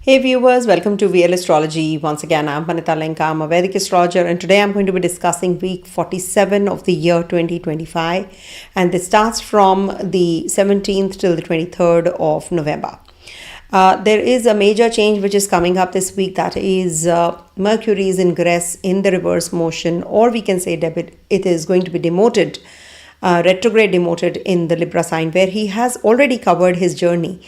Hey viewers, welcome to VL Astrology. Once again, I'm Vanita Lenka. I'm a Vedic astrologer, and today I'm going to be discussing week 47 of the year 2025, and this starts from the 17th till the 23rd of November. There is a major change which is coming up this week, that is Mercury's ingress in the reverse motion, or we can say it is going to be demoted, retrograde demoted in the Libra sign, where he has already covered his journey.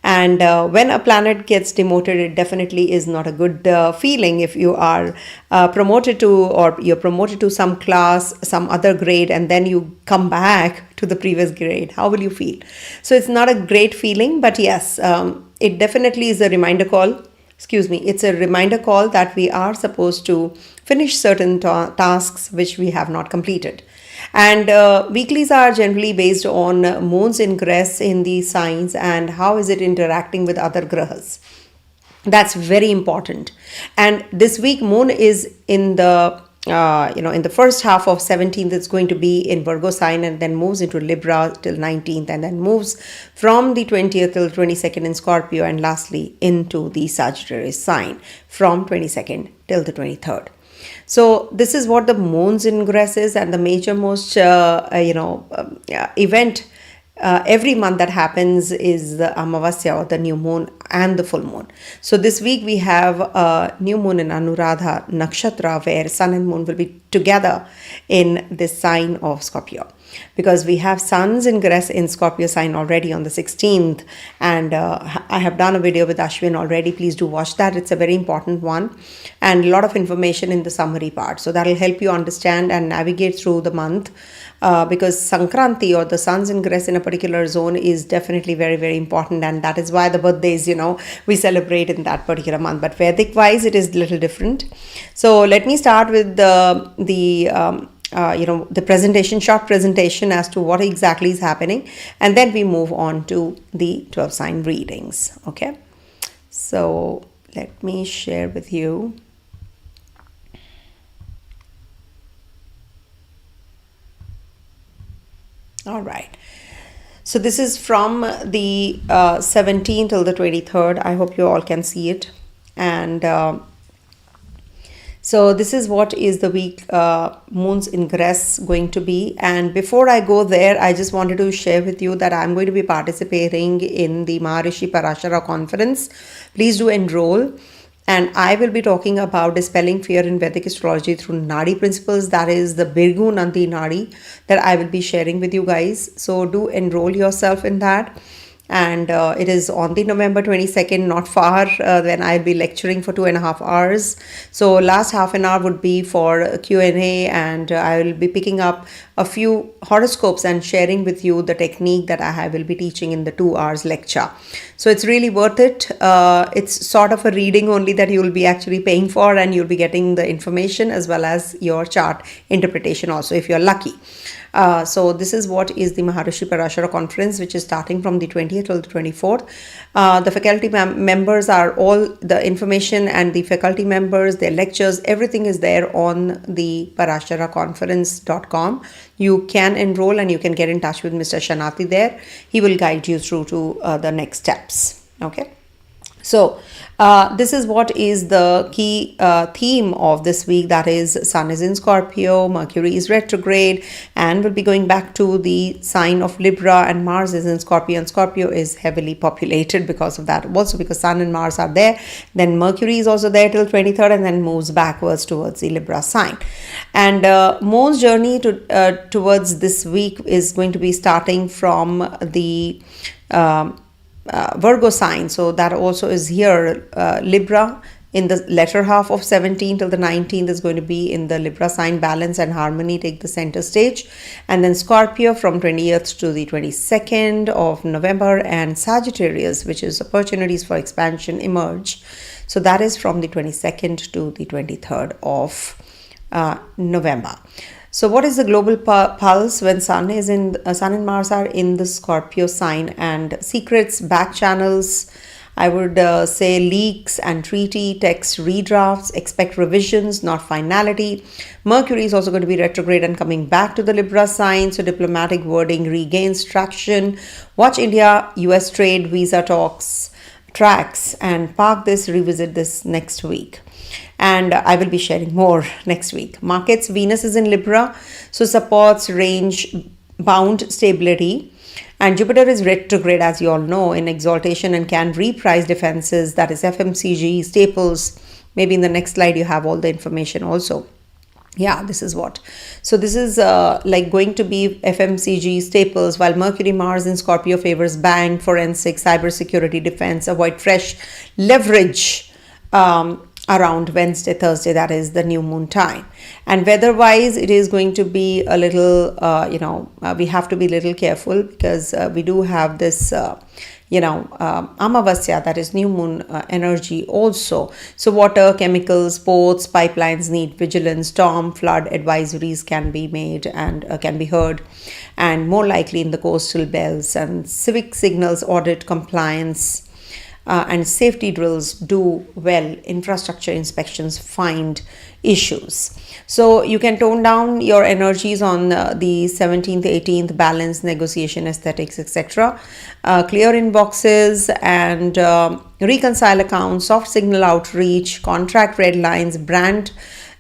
And when a planet gets demoted, it definitely is not a good feeling. If you are promoted to, or you're promoted to some class, some other grade, and then you come back to the previous grade, how will you feel? So it's not a great feeling, but yes, it definitely is a reminder call. It's a reminder call that we are supposed to finish certain tasks which we have not completed. And weeklies are generally based on moon's ingress in these signs and how is it interacting with other grahas. That's very important. And this week, moon is in the in the first half of 17th, it's going to be in Virgo sign, and then moves into Libra till 19th, and then moves from the 20th till 22nd in Scorpio, and lastly into the Sagittarius sign from 22nd till the 23rd. So this is what the moon's ingress is, and the major most event every month that happens is the Amavasya, or the new moon, and the full moon. So this week we have a new moon in Anuradha Nakshatra, where sun and moon will be together in this sign of Scorpio, because we have sun's ingress in Scorpio sign already on the 16th, and I have done a video with Ashwin already. Please do watch that. It's a very important one, and a lot of information in the summary part, so that will help you understand and navigate through the month. Because Saṅkrānti, or the sun's ingress in a particular zone, is definitely very, very important, and that is why the birthdays, we celebrate in that particular month. But Vedic wise, it is a little different. So let me start with the presentation, short presentation as to what exactly is happening, and then we move on to the 12 sign readings. Okay, so let me share with you. All right. So this is from the 17th till the 23rd. I hope you all can see it. And so this is what is the week moon's ingress going to be. And before I go there, I just wanted to share with you that I'm going to be participating in the Maharishi Parashara conference. Please do enroll. And I will be talking about dispelling fear in Vedic astrology through Nadi principles. That is the Bhrigu Nandi Nadi that I will be sharing with you guys. So do enroll yourself in that. And it is on the November 22nd, not far, when I'll be lecturing for 2.5 hours. So last half an hour would be for Q&A, and I will be picking up a few horoscopes and sharing with you the technique that I will be teaching in the 2 hours lecture. So it's really worth it. It's sort of a reading only that you will be actually paying for, and you'll be getting the information as well as your chart interpretation also, if you're lucky. So this is what is the Maharishi Parashara conference, which is starting from the 20th till the 24th. The faculty members are all the information, and the faculty members, their lectures, everything is there on the parasharaconference.com. You can enroll and you can get in touch with Mr. Shanati there. He will guide you through to the next steps. Okay. So this is what is the key theme of this week, that is sun is in Scorpio, Mercury is retrograde, and we'll be going back to the sign of Libra, and Mars is in Scorpio, and Scorpio is heavily populated because of that, also because sun and Mars are there. Then Mercury is also there till 23rd, and then moves backwards towards the Libra sign. And moon's journey towards this week is going to be starting from the Virgo sign. So that also is here. Libra in the latter half of 17th till the 19th is going to be in the Libra sign. Balance and harmony take the center stage. And then Scorpio from 20th to the 22nd of November, and Sagittarius, which is opportunities for expansion, emerge. So that is from the 22nd to the 23rd of November. So what is the global pulse when sun and Mars are in the Scorpio sign? And secrets, back channels, I would say leaks and treaty, text redrafts, expect revisions, not finality. Mercury is also going to be retrograde and coming back to the Libra sign, so diplomatic wording regains traction. Watch India-US trade visa talks. tracks and park this, revisit this next week. And I will be sharing more next week. Markets, Venus is in Libra, so supports range bound stability. And Jupiter is retrograde, as you all know, in exaltation and can reprice defenses, that is FMCG, staples. Maybe in the next slide you have all the information also. Yeah, this is what. So this is like going to be FMCG staples, while Mercury, Mars in Scorpio favors bank, forensic, cybersecurity, defense, avoid fresh leverage around Wednesday, Thursday, that is the new moon time. And weather-wise, it is going to be a little, we have to be a little careful because we do have this Amavasya, that is new moon energy also. So water, chemicals, ports, pipelines need vigilance. Storm, flood advisories can be made and can be heard, and more likely in the coastal belts. And civic signals, audit, compliance, and safety drills do well. Infrastructure inspections find issues. So you can tone down your energies on the 17th, 18th, balance, negotiation, aesthetics, etc. Clear inboxes and reconcile accounts, soft signal outreach, contract red lines, brand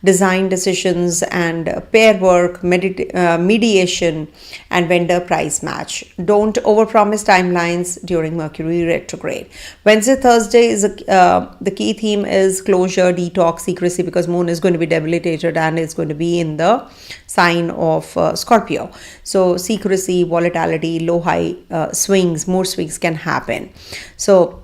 design decisions, and pair work, mediation, and vendor price match. Don't overpromise timelines during Mercury retrograde. Wednesday, Thursday is the key theme is closure, detox, secrecy, because moon is going to be debilitated and it's going to be in the sign of Scorpio. So secrecy, volatility, low high swings, mood swings can happen. So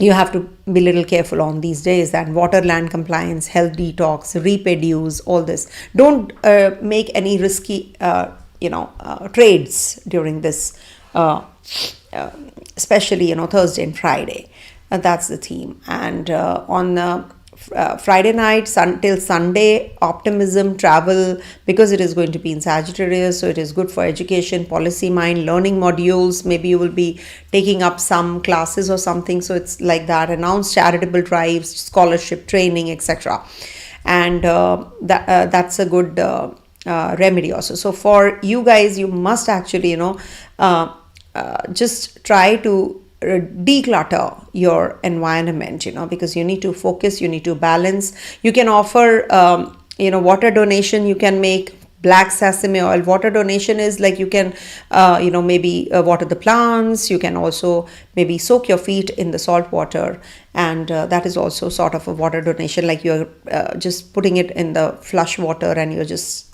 you have to be a little careful on these days. And water, land compliance, health detox, repay dues, all this. Don't make any risky, trades during this, especially, Thursday and Friday. That's the theme. And on Friday night till Sunday, optimism, travel, because it is going to be in Sagittarius, so it is good for education, policy mind, learning modules. Maybe you will be taking up some classes or something, so it's like that. Announce charitable drives, scholarship, training, etc. And that's a good remedy also. So for you guys, you must actually just try to declutter your environment, because you need to focus, you need to balance. You can offer water donation. You can make black sesame oil. Water donation is like you can maybe water the plants. You can also maybe soak your feet in the salt water, and that is also sort of a water donation, like you're just putting it in the flush water and you're just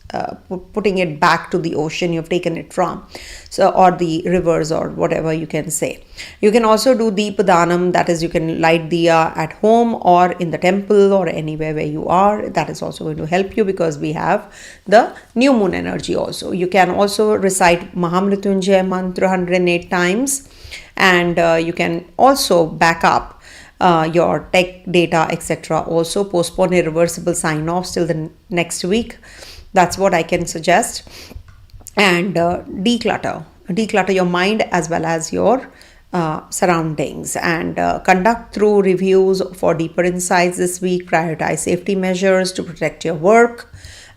putting it back to the ocean you've taken it from, so, or the rivers, or whatever you can say. You can also do Deepadanam, that is you can light diya at home or in the temple or anywhere where you are. That is also going to help you because we have the new moon energy also. You can also recite Mahamrityunjaya mantra 108 times, and you can also back up your tech data, etc. Also postpone irreversible sign-offs till the next week. That's what I can suggest. And declutter your mind as well as your surroundings, and conduct through reviews for deeper insights this week. Prioritize safety measures to protect your work.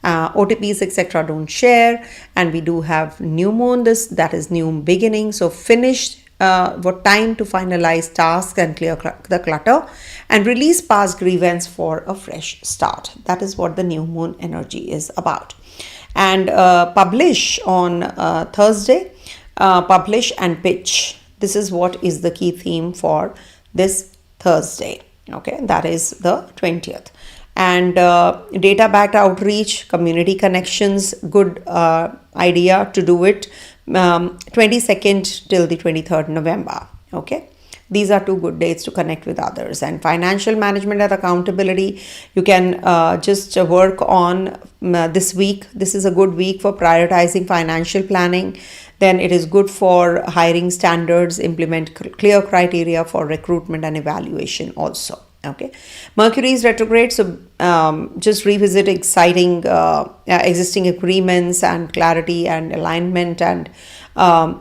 OTPs, etc. don't share. And we do have new moon, that is new beginning. So finish what time to finalize tasks and clear the clutter, and release past grievance for a fresh start. That is what the new moon energy is about. And publish on Thursday, publish and pitch. This is what is the key theme for this Thursday. Okay, that is the 20th. And data backed outreach, community connections, good idea to do it 22nd till the 23rd November. Okay, these are two good dates to connect with others. And financial management and accountability, you can just work on this week. This is a good week for prioritizing financial planning. Then it is good for hiring standards, implement clear criteria for recruitment and evaluation also. Okay, Mercury is retrograde, so just revisit exciting existing agreements and clarity and alignment, and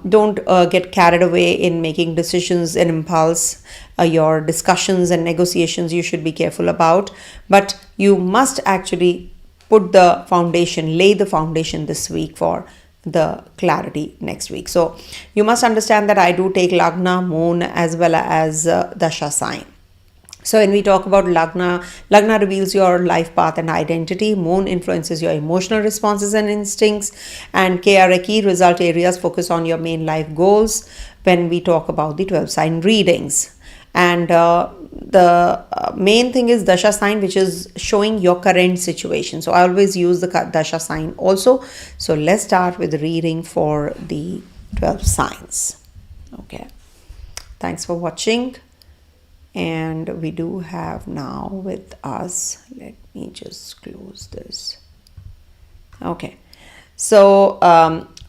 don't get carried away in making decisions in impulse. Your discussions and negotiations you should be careful about, but you must actually put the foundation, lay the foundation this week for the clarity next week. So you must understand that I do take Lagna, Moon, as well as Dasha sign. So when we talk about Lagna reveals your life path and identity. Moon influences your emotional responses and instincts. And KRA, key result areas, focus on your main life goals when we talk about the 12 sign readings. And the main thing is Dasha sign, which is showing your current situation. So I always use the Dasha sign also. So let's start with the reading for the 12 signs. Okay. Thanks for watching. And we do have now with us, let me just close this. Okay. So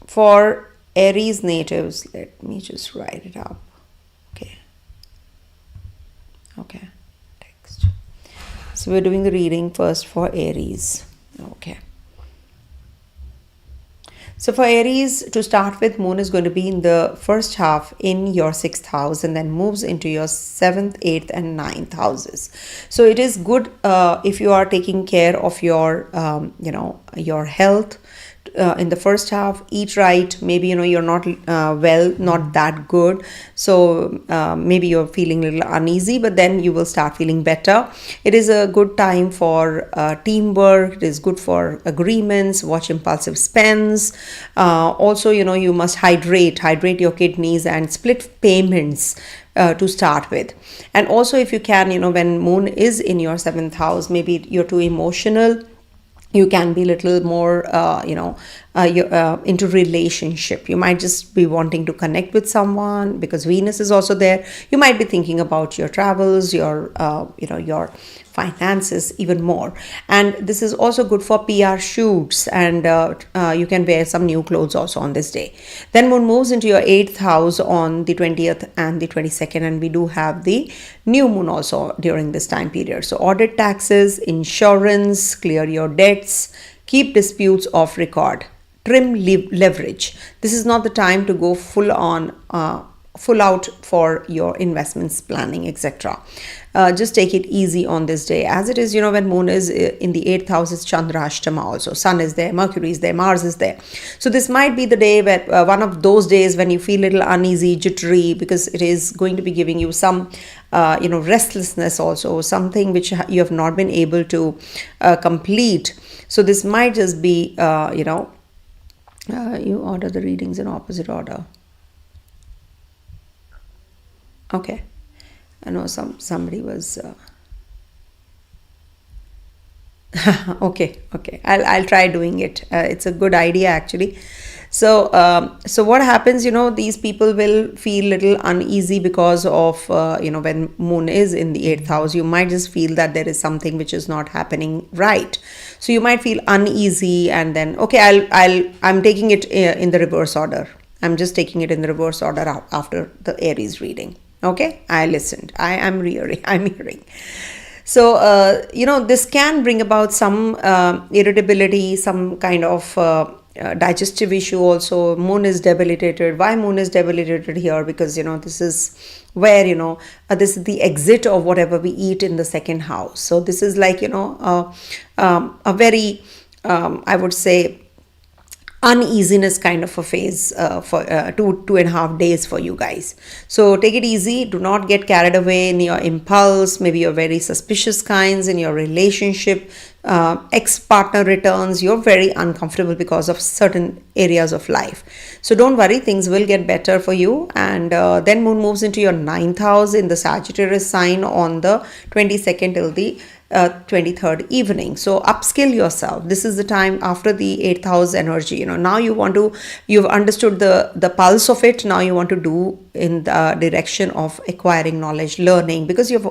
for Aries natives, let me just write it up. Okay, text. So we're doing the reading first for Aries. Okay. So for Aries, to start with, Moon is going to be in the first half in your 6th house and then moves into your 7th, 8th and 9th houses. So it is good if you are taking care of your, your health. In the first half, eat right. Maybe you're not not that good, so maybe you're feeling a little uneasy, but then you will start feeling better. It is a good time for teamwork. It is good for agreements. Watch impulsive spends. Also, you must hydrate your kidneys and split payments to start with. And also, if you can, when Moon is in your 7th house, maybe you're too emotional. You can be a little more, into relationship. You might just be wanting to connect with someone because Venus is also there. You might be thinking about your travels, your finances even more. And this is also good for PR shoots, and you can wear some new clothes also on this day. Then Moon moves into your 8th house on the 20th and the 22nd, and we do have the new moon also during this time period. So audit taxes, insurance, clear your debts, keep disputes off record, trim leverage. This is not the time to go full out for your investments planning, etc. Just take it easy on this day. As it is, when Moon is in the 8th house, it's Chandrashtama also. Sun is there, Mercury is there, Mars is there. So this might be the day where one of those days when you feel a little uneasy, jittery, because it is going to be giving you some restlessness also, something which you have not been able to complete. So this might just be, you order the readings in opposite order. Okay. I know somebody was okay. I'll try doing it. It's a good idea actually. So what happens, these people will feel little uneasy because of when Moon is in the 8th house. You might just feel that there is something which is not happening right. So you might feel uneasy, and then I'm taking it in the reverse order. I'm just taking it in the reverse order after the Aries reading. Okay, I listened. I'm hearing. So, this can bring about some irritability, some kind of digestive issue also. Moon is debilitated. Why Moon is debilitated here? Because, this is where, this is the exit of whatever we eat in the 2nd house. So this is like, a very, I would say, uneasiness kind of a phase for 2.5 days for you guys. So take it easy. Do not get carried away in your impulse. Maybe you're very suspicious kinds in your relationship. Ex-partner returns. You're very uncomfortable because of certain areas of life. So don't worry, things will get better for you. And then Moon moves into your 9th house in the Sagittarius sign on the 22nd till the 23rd evening. So upskill yourself. This is the time after the 8th house energy. Now you've understood the pulse of it. Now you want to do in the direction of acquiring knowledge, learning, because you've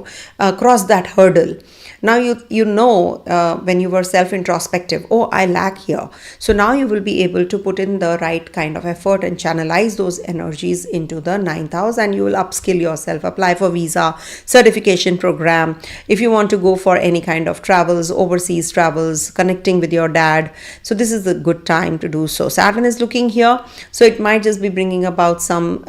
crossed that hurdle. Now you know when you were self-introspective, I lack here. So now you will be able to put in the right kind of effort and channelize those energies into the 9th house, and you will upskill yourself, apply for visa, certification program. If you want to go for any kind of travels, overseas travels, connecting with your dad. So this is a good time to do so. Saturn is looking here. So it might just be bringing about some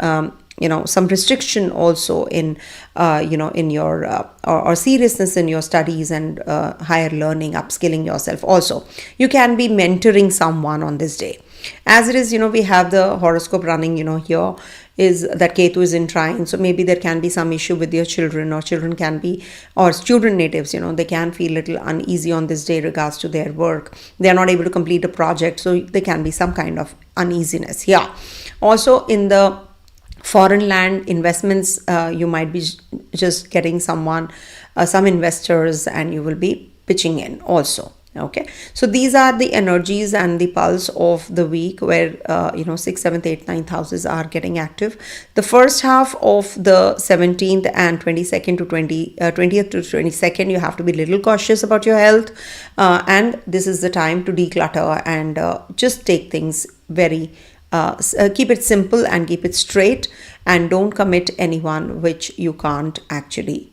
some restriction also in in your or seriousness in your studies and higher learning, upskilling yourself also. You can be mentoring someone on this day. As it is, we have the horoscope running, here is that Ketu is in trine. So maybe there can be some issue with your children, or student natives, they can feel a little uneasy on this day regards to their work. They are not able to complete a project. So there can be some kind of uneasiness here. Also in the foreign land investments, you might be just getting some investors, and you will be pitching in also. Okay, so these are the energies and the pulse of the week where 6th, 7th, 8th, 9th houses are getting active. The first half of the 17th and 22nd to 20th to 22nd, you have to be a little cautious about your health, and this is the time to declutter and just take things very keep it simple and keep it straight, and don't commit anyone which you can't actually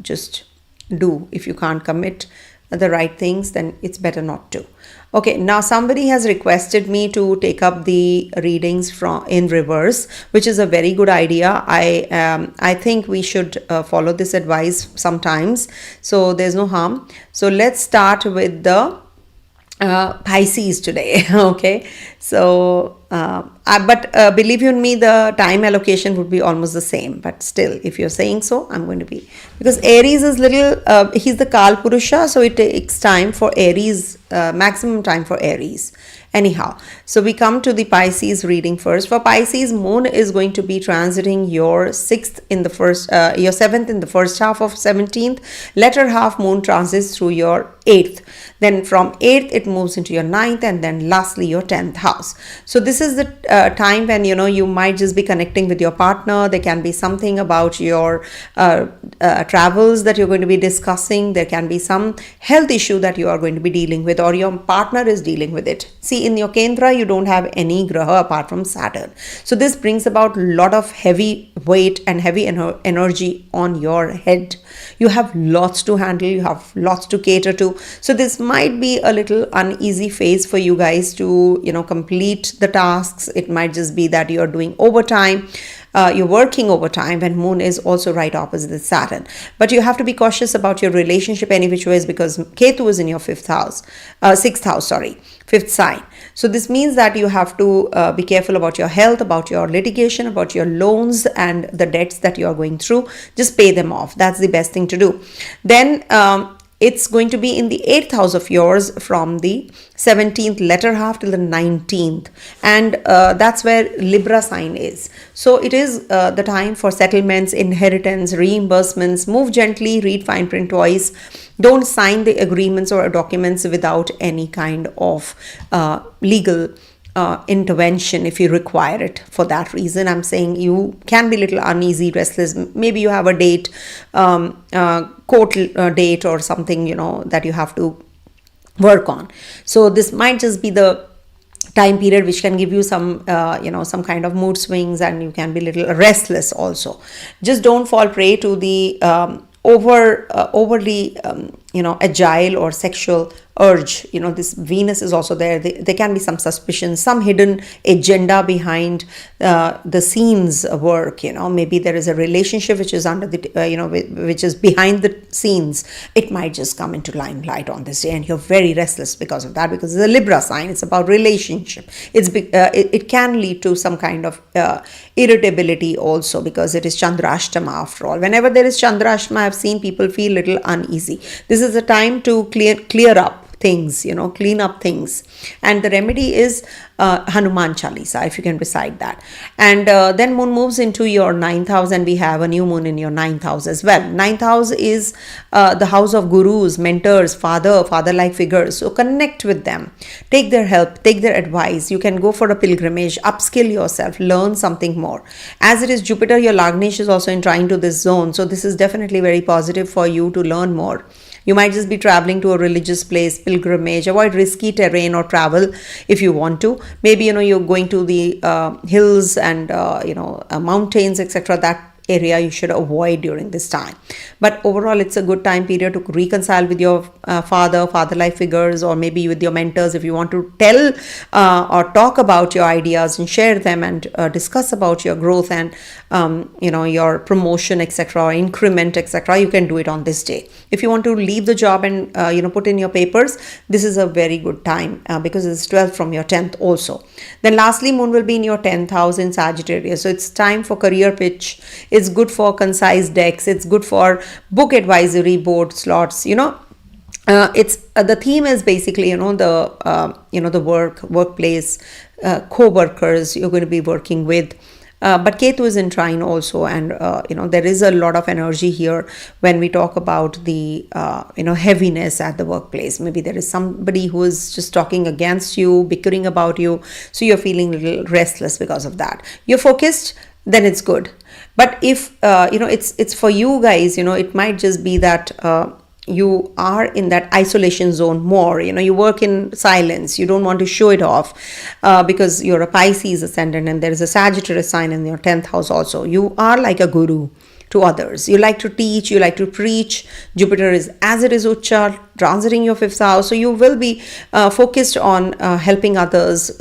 just do. If you can't commit the right things, then it's better not to. Okay, now somebody has requested me to take up the readings in reverse, which is a very good idea. I think we should follow this advice sometimes, so there's no harm. So let's start with the Pisces today. Okay, so but believe you me, the time allocation would be almost the same, but still, if you're saying so, I'm going to be, because Aries is he's the Kal Purusha, so it takes time for Aries, maximum time for Aries. Anyhow, so we come to the Pisces reading first. For Pisces, moon is going to be transiting your 6th in the first, your 7th in the first half of 17th. Latter half moon transits through your 8th. Then from 8th, it moves into your 9th, and then lastly your 10th house. So this is the time when, you might just be connecting with your partner. There can be something about your travels that you're going to be discussing. There can be some health issue that you are going to be dealing with, or your partner is dealing with it. See, in your Kendra, you don't have any graha apart from Saturn. So this brings about a lot of heavy weight and heavy energy on your head. You have lots to handle. You have lots to cater to. So this might be a little uneasy phase for you guys to, complete the tasks. It might just be that you're doing overtime. You're working overtime when moon is also right opposite the Saturn. But you have to be cautious about your relationship any which ways, because Ketu is in your 6th house, 5th sign. So this means that you have to be careful about your health, about your litigation, about your loans and the debts that you are going through. Just pay them off. That's the best thing to do. Then it's going to be in the 8th house of yours from the 17th latter half till the 19th, and that's where Libra sign is. So it is the time for settlements, inheritance, reimbursements. Move gently, read fine print twice. Don't sign the agreements or documents without any kind of legal intervention if you require it. For that reason, I'm saying you can be a little uneasy, restless. Maybe you have a date, court date or something, that you have to work on. So this might just be the time period which can give you some some kind of mood swings, and you can be a little restless also. Just don't fall prey to the overly agile or sexual urge. This Venus is also there. There can be some suspicion, some hidden agenda behind the scenes work. Maybe there is a relationship which is under the which is behind the scenes. It might just come into limelight on this day, and you're very restless because of that, because it's a Libra sign. It's about relationship. It can lead to some kind of irritability also, because it is Chandrashtama after all. Whenever there is Chandrashtama, I've seen people feel a little uneasy. This is a time to clear up things, clean up things. And the remedy is Hanuman Chalisa, if you can recite that. And then moon moves into your 9th house, and we have a new moon in your 9th house as well. 9th house is the house of gurus, mentors, father-like figures. So connect with them, take their help, take their advice. You can go for a pilgrimage, upskill yourself, learn something more. As it is Jupiter, your Lagnesh is also in trine to this zone. So this is definitely very positive for you to learn more. You might just be traveling to a religious place, pilgrimage. Avoid risky terrain or travel if you want to. Maybe, you're going to the hills and, mountains, etc. That area you should avoid during this time. But overall, it's a good time period to reconcile with your father life figures, or maybe with your mentors if you want to tell or talk about your ideas and share them, and discuss about your growth and your promotion, etc., or increment, etc. You can do it on this day. If you want to leave the job and put in your papers, this is a very good time because it's 12th from your 10th also. Then lastly, moon will be in your 10th house in Sagittarius, so it's time for career pitch. It's good for concise decks. It's good for book advisory board slots. It's the theme is basically the workplace, co-workers you're going to be working with. But Ketu is in trine also, and there is a lot of energy here when we talk about the heaviness at the workplace. Maybe there is somebody who is just talking against you, bickering about you, so you're feeling a little restless because of that. You're focused, then it's good. But if it's for you guys, it might just be that you are in that isolation zone more. You work in silence. You don't want to show it off because you're a Pisces ascendant, and there is a Sagittarius sign in your 10th house also. You are like a guru to others. You like to teach, you like to preach. Jupiter is, as it is Ucha, transiting your 5th house, so you will be focused on helping others,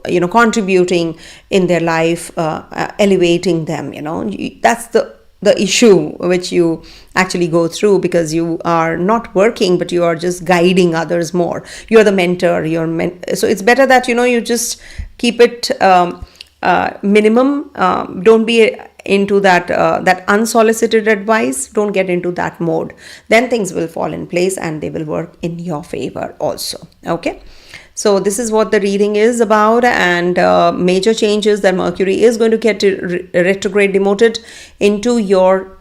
contributing in their life, elevating them. That's the issue which you actually go through, because you are not working, but you are just guiding others more. You're the mentor. So it's better that you just keep it minimum. Don't be into that unsolicited advice. Don't get into that mode. Then things will fall in place and they will work in your favor also. Okay. So this is what the reading is about, and major changes that Mercury is going to get retrograde demoted into your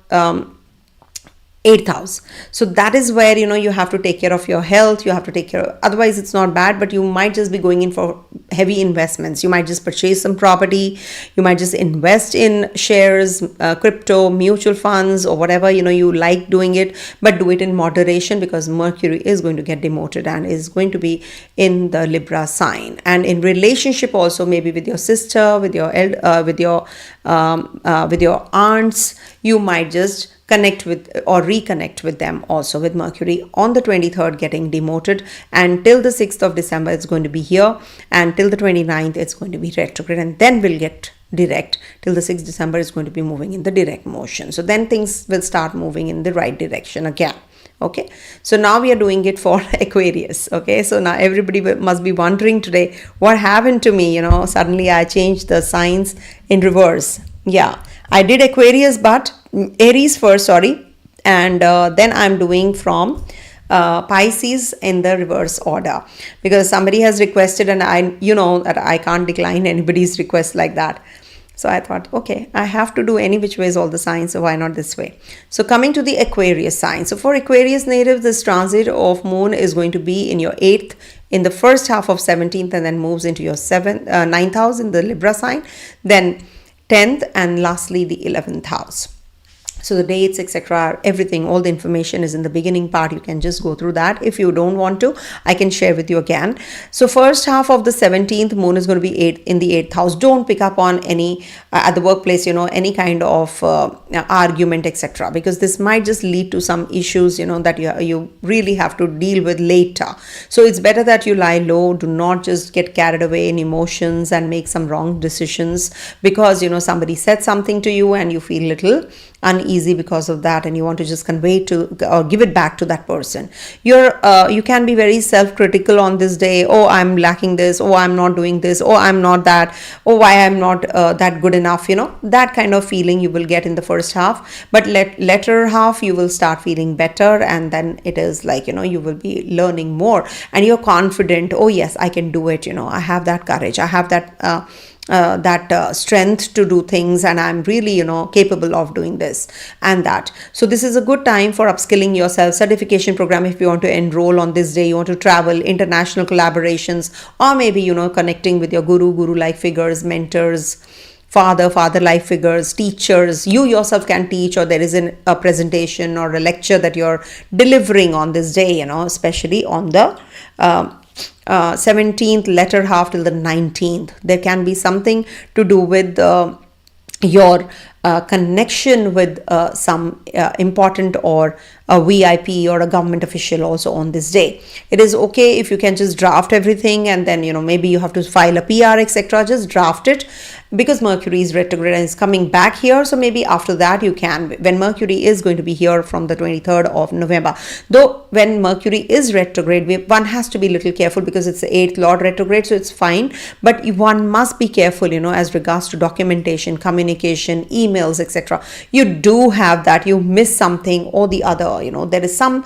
8th house. So that is where you have to take care of your health. You have to take care, otherwise it's not bad, but you might just be going in for heavy investments. You might just purchase some property. You might just invest in shares, crypto, mutual funds, or whatever you like doing it, but do it in moderation, because Mercury is going to get demoted and is going to be in the Libra sign. And in relationship also, maybe with your sister, with your aunts, you might just connect with or reconnect with them also, with Mercury on the 23rd getting demoted, and till the 6th of December it's going to be here, and till the 29th it's going to be retrograde, and then we'll get direct. Till the 6th December is going to be moving in the direct motion, so then things will start moving in the right direction again. Okay, so now we are doing it for Aquarius. Okay, so now everybody must be wondering today, what happened to me? Suddenly I changed the signs in reverse. Yeah, I did Aquarius, but Aries first, and then I'm doing from Pisces in the reverse order, because somebody has requested, and I that I can't decline anybody's request like that. So I thought, okay, I have to do any which ways all the signs, so why not this way? So coming to the Aquarius sign. So for Aquarius natives, this transit of moon is going to be in your 8th in the first half of 17th, and then moves into your 9th house in the Libra sign, then 10th, and lastly the 11th house. So the dates, etc., everything, all the information is in the beginning part. You can just go through that. If you don't want to, I can share with you again. So first half of the 17th, moon is going to be in the 8th house. Don't pick up on any, at the workplace, any kind of argument, etc., because this might just lead to some issues, that you really have to deal with later. So it's better that you lie low. Do not just get carried away in emotions and make some wrong decisions, because, somebody said something to you and you feel little uneasy because of that, and you want to just convey to or give it back to that person. You can be very self-critical on this day. Oh, I'm lacking this. Oh, I'm not doing this. Oh, I'm not that. Oh, why I'm not that good enough. That kind of feeling you will get in the first half, but latter half you will start feeling better, and then it is like you will be learning more, and you're confident. Oh yes, I can do it. I have that courage. I have that strength to do things, and I'm really capable of doing this and that. So this is a good time for upskilling yourself. Certification program, if you want to enroll on this day, you want to travel, international collaborations, or maybe connecting with your guru like figures, mentors, father life figures, teachers. You yourself can teach, or there is a presentation or a lecture that you're delivering on this day, especially on the 17th latter half till the 19th. There can be something to do with your connection with some important or a VIP or a government official also on this day. It is okay if you can just draft everything, and then maybe you have to file a PR, etc. Just draft it, because Mercury is retrograde and is coming back here. So maybe after that you can, when Mercury is going to be here from the 23rd of November. Though when Mercury is retrograde, one has to be a little careful because it's the 8th Lord retrograde, so it's fine. But one must be careful, as regards to documentation, communication, emails, etc. You do have that, you miss something or the other, there is some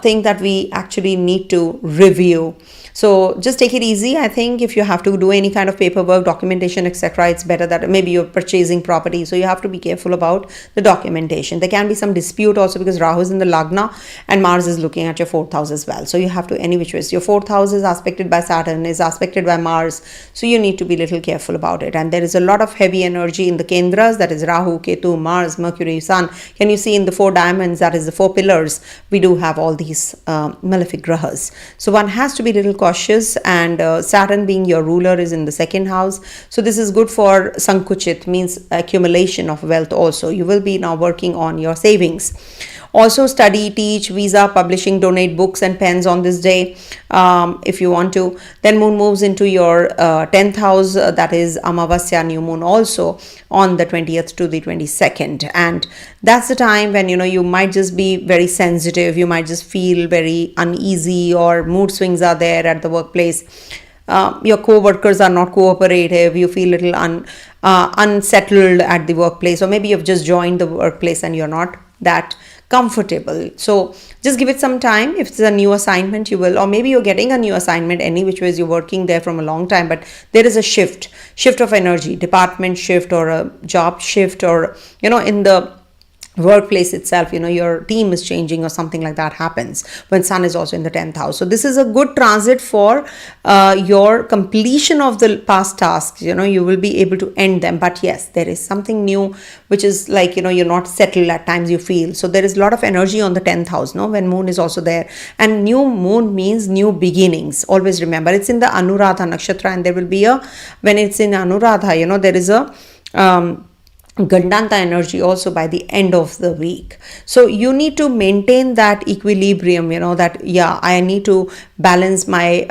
thing that we actually need to review. So just take it easy. I think if you have to do any kind of paperwork, documentation, etc., it's better that maybe you're purchasing property, so you have to be careful about the documentation. There can be some dispute also because Rahu is in the Lagna and Mars is looking at your 4th house as well. So you have to, any which ways, your 4th house is aspected by Saturn, is aspected by Mars, so you need to be a little careful about it. And there is a lot of heavy energy in the Kendras, that is Rahu, Ketu, Mars, Mercury, Sun. Can you see in the 4 diamonds, that is the 4 pillars, we do have all these malefic grahas. So one has to be a little cautious, and Saturn being your ruler is in the 2nd house. So this is good for Sankuchit, means accumulation of wealth also. You will be now working on your savings. Also study, teach, visa, publishing, donate books and pens on this day if you want to. Then moon moves into your 10th house, that is Amavasya, new moon, also on the 20th to the 22nd. And that's the time when you might just be very sensitive, you might just feel very uneasy, or mood swings are there at the workplace. Your co-workers are not cooperative, you feel a little unsettled at the workplace, or maybe you've just joined the workplace and you're not that comfortable. So just give it some time. If it's a new assignment, you will, or maybe you're getting a new assignment, any which ways you're working there from a long time, but there is a shift of energy, department shift or a job shift, or in the workplace itself, your team is changing or something like that happens when Sun is also in the 10th house. So this is a good transit for your completion of the past tasks. You will be able to end them, but yes, there is something new which is like you're not settled at times, you feel. So there is a lot of energy on the 10th house, when moon is also there. And new moon means new beginnings. Always remember, it's in the Anuradha nakshatra, and there will be when it's in Anuradha, there is a Gandanta energy also by the end of the week. So you need to maintain that equilibrium, that I need to balance my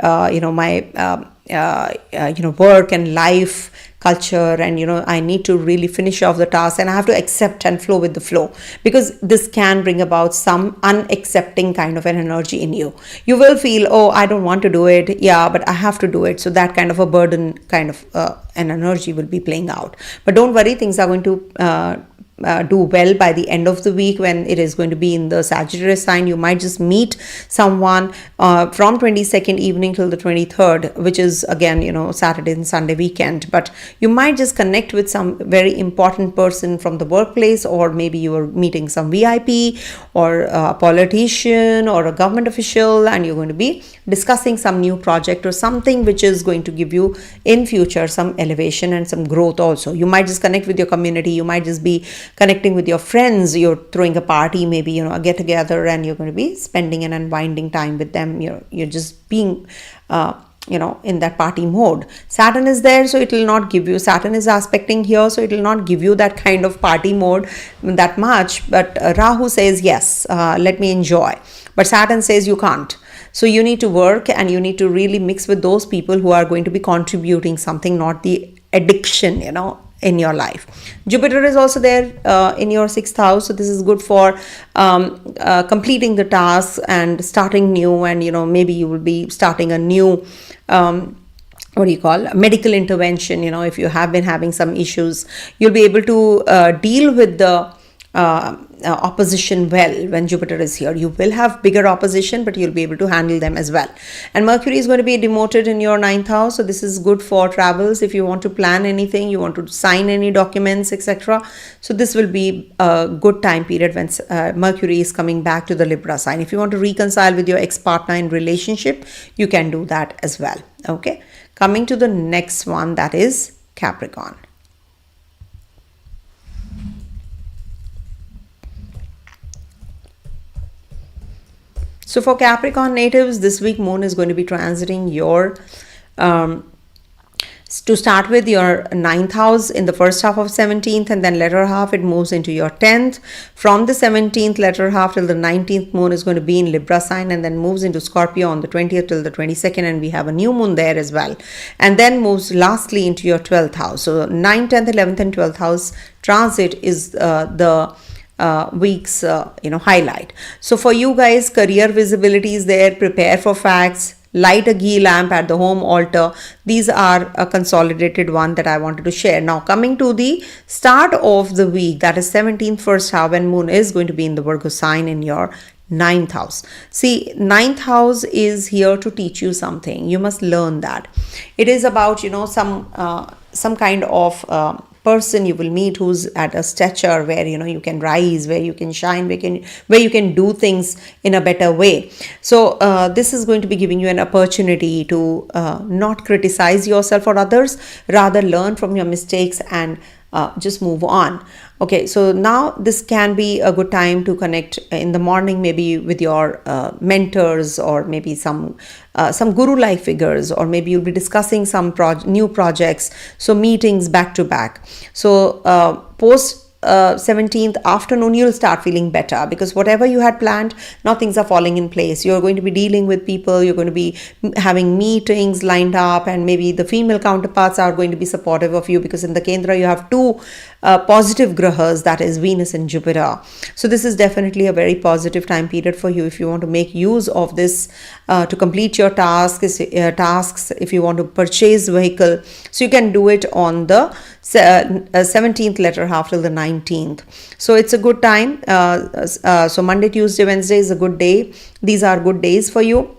work and life culture, and I need to really finish off the task, and I have to accept and flow with the flow, because this can bring about some unaccepting kind of an energy in you. You will feel, oh, I don't want to do it, but I have to do it. So that kind of a burden kind of an energy will be playing out. But don't worry, things are going to do well by the end of the week, when it is going to be in the Sagittarius sign. You might just meet someone from 22nd evening till the 23rd, which is again Saturday and Sunday weekend, but you might just connect with some very important person from the workplace, or maybe you are meeting some VIP or a politician or a government official, and you're going to be discussing some new project or something which is going to give you in future some elevation and some growth also. You might just connect with your community, you might just be connecting with your friends, you're throwing a party, maybe a get together, and you're going to be spending an unwinding time with them. You're just being in that party mode. Saturn is there, so it will not give you, Saturn is aspecting here, so it will not give you that kind of party mode that much. But Rahu says yes, let me enjoy, but Saturn says you can't. So you need to work, and you need to really mix with those people who are going to be contributing something, not the addiction in your life. Jupiter is also there in your 6th house, so this is good for completing the tasks and starting new, and maybe you will be starting a new medical intervention. If you have been having some issues, you'll be able to deal with the opposition well when Jupiter is here. You will have bigger opposition, but you'll be able to handle them as well. And Mercury is going to be demoted in your 9th house, so this is good for travels. If you want to plan anything, you want to sign any documents, etc., so this will be a good time period when Mercury is coming back to the Libra sign. If you want to reconcile with your ex-partner in relationship, you can do that as well. Okay, coming to the next one, that is Capricorn. So for Capricorn natives, this week moon is going to be transiting your To start with, your ninth house in the first half of 17th, and then latter half it moves into your 10th. From the 17th latter half till the 19th, moon is going to be in Libra sign, and then moves into Scorpio on the 20th till the 22nd, and we have a new moon there as well, and then moves lastly into your 12th house. So 9th, 10th, 11th and 12th house transit is the week's highlight. So for you guys, career visibility is there. Prepare for facts. Light a ghee lamp at the home altar. These are a consolidated one that I wanted to share. Now coming to the start of the week, that is 17th first half, when moon is going to be in the Virgo sign in your ninth house. See, ninth house is here to teach you something. You must learn that. It is about, some kind of person you will meet who's at a stature where you can rise, where you can shine, where you can do things in a better way. So this is going to be giving you an opportunity to not criticize yourself or others, rather learn from your mistakes and just move on. Okay, so now this can be a good time to connect in the morning, maybe with your mentors, or maybe some guru-like figures, or maybe you'll be discussing some new projects. So meetings back to back. So post 17th afternoon, you'll start feeling better, because whatever you had planned, now things are falling in place. You're going to be dealing with people, you're going to be having meetings lined up, and maybe the female counterparts are going to be supportive of you, because in the Kendra you have two positive grahas, that is Venus and Jupiter. So this is definitely a very positive time period for you if you want to make use of this to complete your tasks, if you want to purchase vehicle. So you can do it on the 17th latter half till the 19th. So it's a good time. So Monday, Tuesday, Wednesday is a good day. These are good days for you.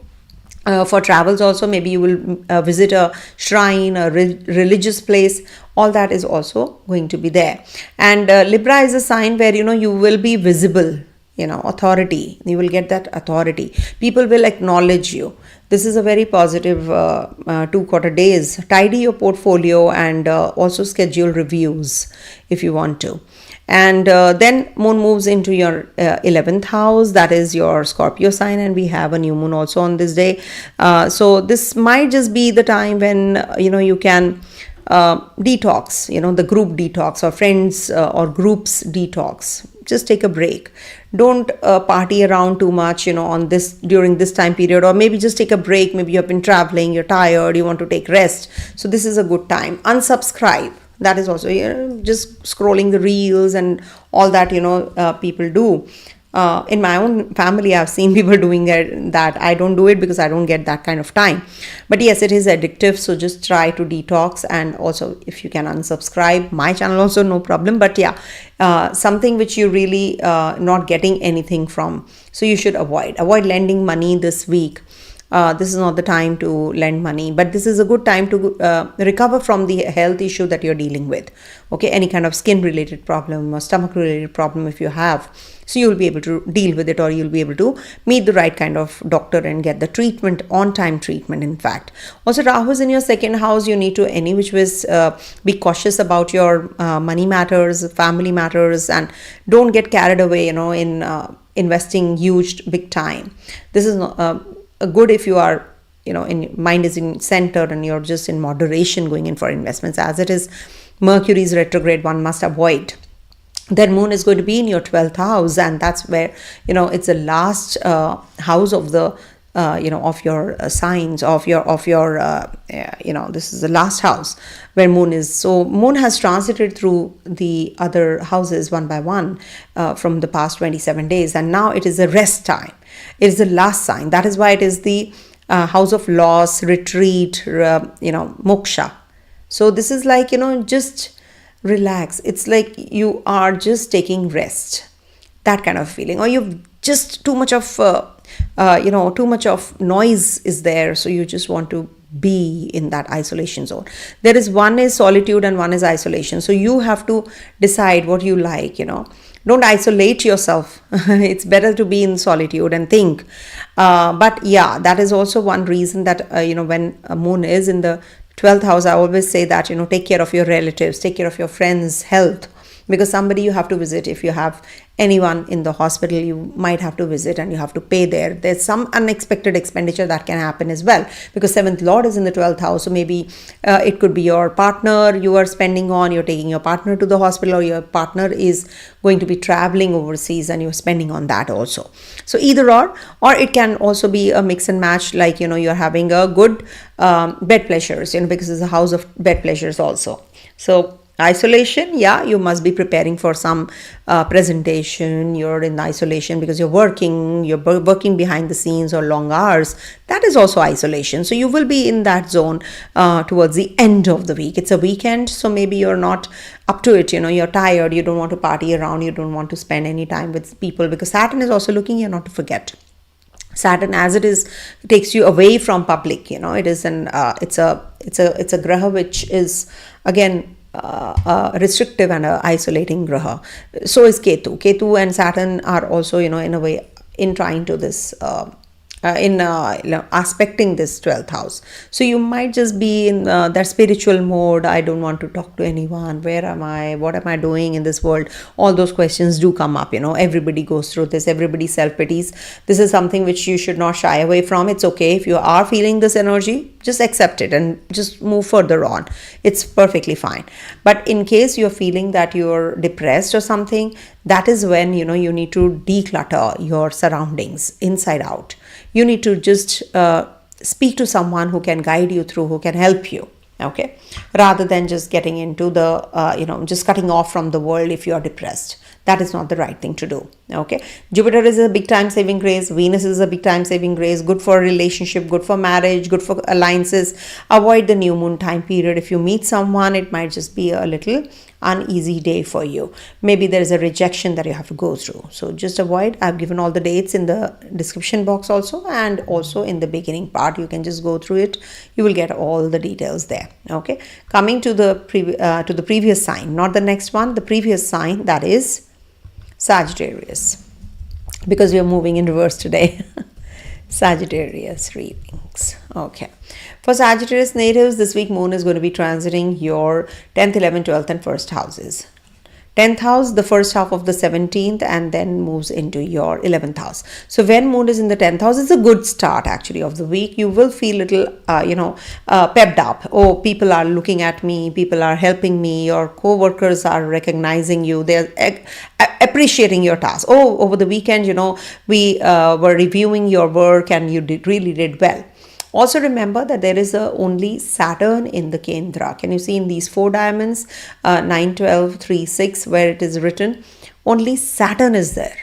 For travels also, maybe you will visit a shrine, a religious place. All that is also going to be there. And Libra is a sign where you will be visible, authority. You will get that authority. People will acknowledge you. This is a very positive 2 quarter days. Tidy your portfolio and also schedule reviews if you want to. And then moon moves into your 11th house, that is your Scorpio sign, and we have a new moon also on this day. So this might just be the time when you can detox, the group detox, or friends or groups detox. Just take a break. Don't party around too much on this during this time period, or maybe just take a break. Maybe you've been traveling, you're tired, you want to take rest. So this is a good time. Unsubscribe. That is also just scrolling the reels and all that people do. In my own family, I've seen people doing that. I don't do it because I don't get that kind of time. But yes, it is addictive. So just try to detox, and also if you can unsubscribe my channel also, no problem. But yeah, something which you really not getting anything from. So you should avoid lending money this week. This is not the time to lend money, but this is a good time to recover from the health issue that you're dealing with. Okay, any kind of skin related problem or stomach related problem if you have. So you'll be able to deal with it, or you'll be able to meet the right kind of doctor and get the treatment, on time treatment in fact. Also, Rahu is in your second house. You need to any which ways be cautious about your money matters, family matters, and don't get carried away in investing huge big time. This is not good if you are in mind is in center and you're just in moderation going in for investments. As it is Mercury's retrograde, one must avoid. Then moon is going to be in your 12th house, and that's where it's the last house of the of your signs of your this is the last house where moon is. So moon has transited through the other houses one by one from the past 27 days, and now it is a rest time. It is the last sign. That is why it is the house of loss, retreat, moksha. So this is like just relax. It's like you are just taking rest, that kind of feeling, or you've just too much of too much of noise is there, so you just want to be in that isolation zone. There is one is solitude and one is isolation, so you have to decide what you like. Don't isolate yourself. It's better to be in solitude and think. But yeah, that is also one reason that when a moon is in the 12th house, I always say that take care of your relatives, take care of your friends' health. because somebody you have to visit. If you have anyone in the hospital, you might have to visit and you have to pay there. There's some unexpected expenditure that can happen as well, because 7th Lord is in the 12th house. So maybe it could be your partner you are spending on, you're taking your partner to the hospital, or your partner is going to be traveling overseas and you're spending on that also. So either or it can also be a mix and match, like, you're having a good bed pleasures, because it's a house of bed pleasures also. So isolation, you must be preparing for some presentation. You're in isolation because you're working behind the scenes or long hours. That is also isolation. So you will be in that zone towards the end of the week. It's a weekend, so maybe you're not up to it. You're tired, you don't want to party around, you don't want to spend any time with people, because Saturn is also looking here, not to forget. Saturn, as it is, takes you away from public. It is it's a graha which is again restrictive and isolating graha. So is Ketu and Saturn are also, in a way, in trying to this aspecting this 12th house. So you might just be in that spiritual mode. I don't want to talk to anyone. Where am I? What am I doing in this world? All those questions do come up. Everybody goes through this. Everybody self-pities. This is something which you should not shy away from. It's okay if you are feeling this energy, just accept it and just move further on. It's perfectly fine. But in case you're feeling that you're depressed or something, that is when, you need to declutter your surroundings inside out. You need to just speak to someone who can guide you through, who can help you, okay? Rather than just getting into the, just cutting off from the world if you are depressed. That is not the right thing to do, okay? Jupiter is a big time saving grace. Venus is a big time saving grace. Good for relationship, good for marriage, good for alliances. Avoid the new moon time period. If you meet someone, it might just be a little uneasy day for you. Maybe there is a rejection that you have to go through. So just avoid. I've given all the dates in the description box also, and also in the beginning part. You can just go through it. You will get all the details there, okay? Coming to the previous sign, not the next one, the previous sign, that is Sagittarius, because we are moving in reverse today. Sagittarius readings. Okay. For Sagittarius natives, this week moon is going to be transiting your 10th, 11th, 12th and 1st houses. 10th house, the first half of the 17th, and then moves into your 11th house. So when moon is in the 10th house, it's a good start actually of the week. You will feel little, pepped up. Oh, people are looking at me. People are helping me. Your co-workers are recognizing you. They're appreciating your task. Oh, over the weekend, we were reviewing your work and you really did well. Also remember that there is only Saturn in the Kendra. Can you see in these 4 diamonds, 9, 12, 3, 6, where it is written, only Saturn is there.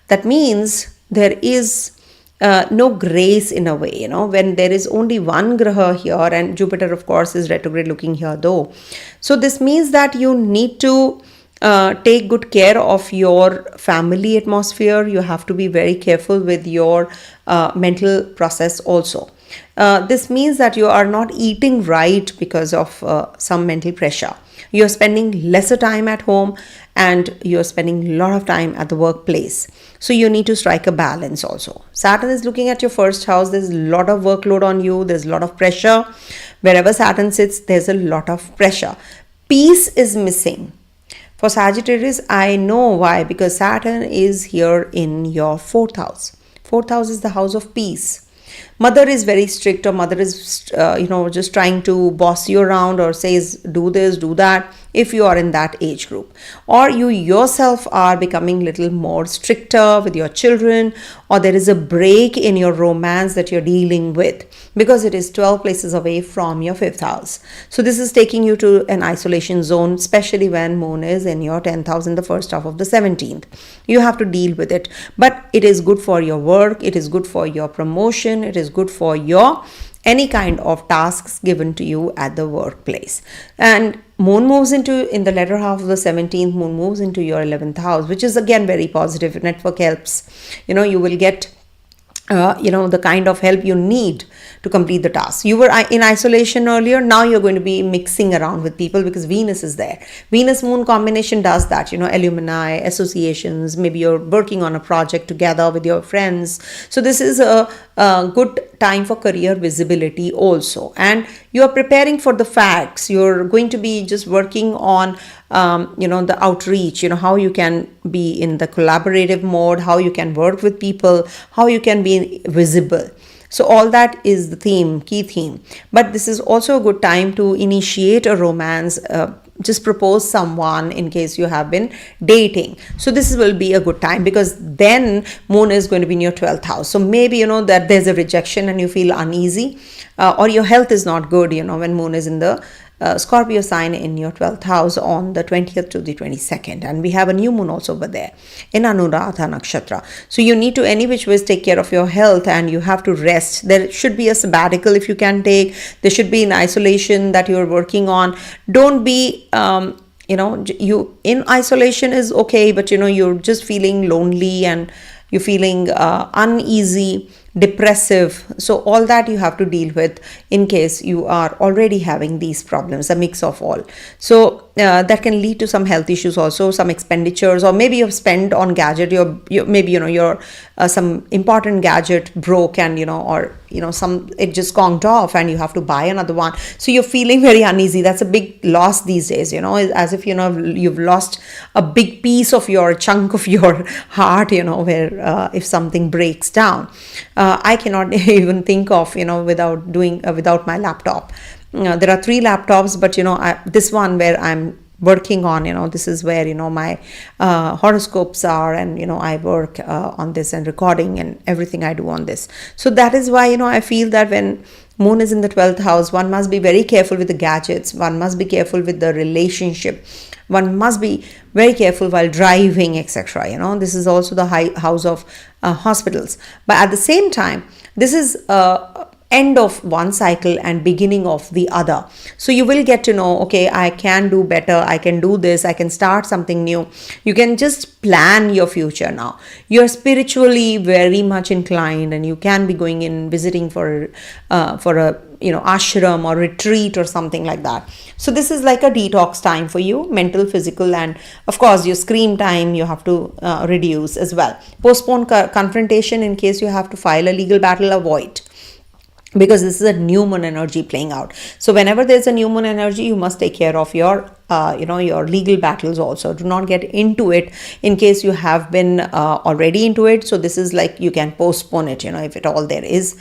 That means there is no grace in a way, when there is only one graha here, and Jupiter, of course, is retrograde looking here though. So this means that you need to take good care of your family atmosphere. You have to be very careful with your mental process also. This means that you are not eating right because of some mental pressure. You're spending lesser time at home and you're spending a lot of time at the workplace. So you need to strike a balance also. Saturn is looking at your 1st house. There's a lot of workload on you. There's a lot of pressure. Wherever Saturn sits, there's a lot of pressure. Peace is missing. For Sagittarius, I know why, because Saturn is here in your 4th house. 4th house is the house of peace. Mother is very strict, or mother is, just trying to boss you around or says, do this, do that, if you are in that age group. Or you yourself are becoming little more stricter with your children, or there is a break in your romance that you're dealing with, because it is 12 places away from your 5th house. So this is taking you to an isolation zone, especially when moon is in your 10th house in the first half of the 17th. You have to deal with it. But it is good for your work. It is good for your promotion. It is good for your any kind of tasks given to you at the workplace. And moon moves in the latter half of the 17th, moon moves into your 11th house, which is again very positive. Network helps. You will get the kind of help you need to complete the task. You were in isolation earlier. Now you're going to be mixing around with people because Venus is there. Venus moon combination does that, alumni, associations, maybe you're working on a project together with your friends. So this is a good time for career visibility also, and you are preparing for the facts. You're going to be just working on the outreach, how you can be in the collaborative mode, how you can work with people, how you can be visible. So all that is the key theme. But this is also a good time to initiate a romance, just propose someone in case you have been dating. So this will be a good time, because then moon is going to be in your 12th house. So maybe that there's a rejection and you feel uneasy, or your health is not good, when moon is in the Scorpio sign in your 12th house on the 20th to the 22nd. And we have a new moon also over there in Anuradha Nakshatra. So you need to any which ways take care of your health, and you have to rest. There should be a sabbatical if you can take. There should be an isolation that you're working on. Don't be you in isolation is okay, but you're just feeling lonely and you're feeling uneasy, depressive. So all that you have to deal with in case you are already having these problems, a mix of all. So that can lead to some health issues also, some expenditures, or maybe you've spent on gadget, maybe your some important gadget broke, and or some it just conked off and you have to buy another one. So you're feeling very uneasy. That's a big loss these days, as if you've lost a big piece of your chunk of your heart, where if something breaks down. I cannot even think of without my laptop. There are 3 laptops, but this one where I'm working on, this is where my horoscopes are, and I work on this and recording and everything I do on this. So that is why I feel that when moon is in the 12th house, one must be very careful with the gadgets, one must be careful with the relationship, one must be very careful while driving, etc. This is also the house of hospitals. But at the same time, this is end of one cycle and beginning of the other. So you will get to know, okay, I can do better, I can do this, I can start something new. You can just plan your future now. You're spiritually very much inclined, and you can be going in visiting for a ashram or retreat or something like that. So this is like a detox time for you, mental, physical, and of course your screen time you have to reduce as well. Postpone confrontation in case you have to file a legal battle, avoid, because this is a new moon energy playing out. So whenever there's a new moon energy, you must take care of your your legal battles also. Do not get into it in case you have been already into it. So this is like you can postpone it, if at all there is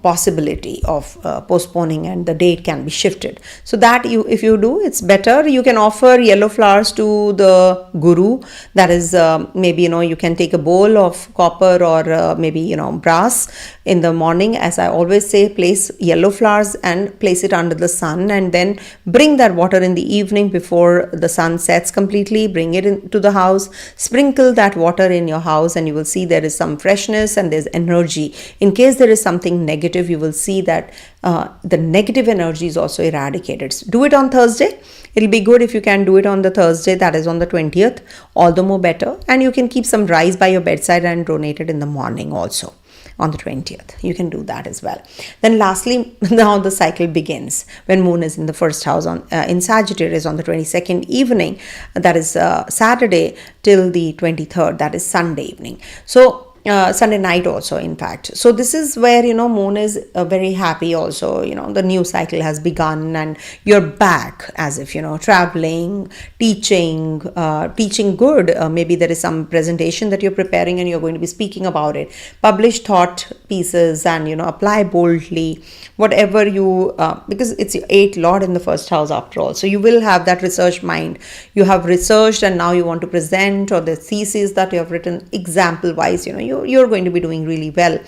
possibility of postponing, and the date can be shifted. So that if you do, it's better. You can offer yellow flowers to the guru. That is maybe you can take a bowl of copper or maybe brass in the morning. As I always say, place yellow flowers and place it under the sun, and then bring that water in the evening before the sun sets completely. Bring it into the house, sprinkle that water in your house, and you will see there is some freshness and there's energy. In case there is something negative, you will see that the negative energy is also eradicated. Do it on Thursday. It'll be good if you can do it on the Thursday, that is on the 20th, all the more better. And you can keep some rice by your bedside and donate it in the morning also. On the 20th, you can do that as well. Then lastly, now the cycle begins when moon is in the first house in Sagittarius on the 22nd evening, that is Saturday, till the 23rd, that is Sunday evening. So Sunday night also, in fact. So this is where moon is very happy also. The new cycle has begun and you're back, as if traveling, teaching good. Maybe there is some presentation that you're preparing and you're going to be speaking about it. Publish thought pieces and apply boldly whatever you because it's your 8th lord in the first house after all. So you will have that research mind. You have researched and now you want to present, or the thesis that you have written example wise. You're going to be doing really well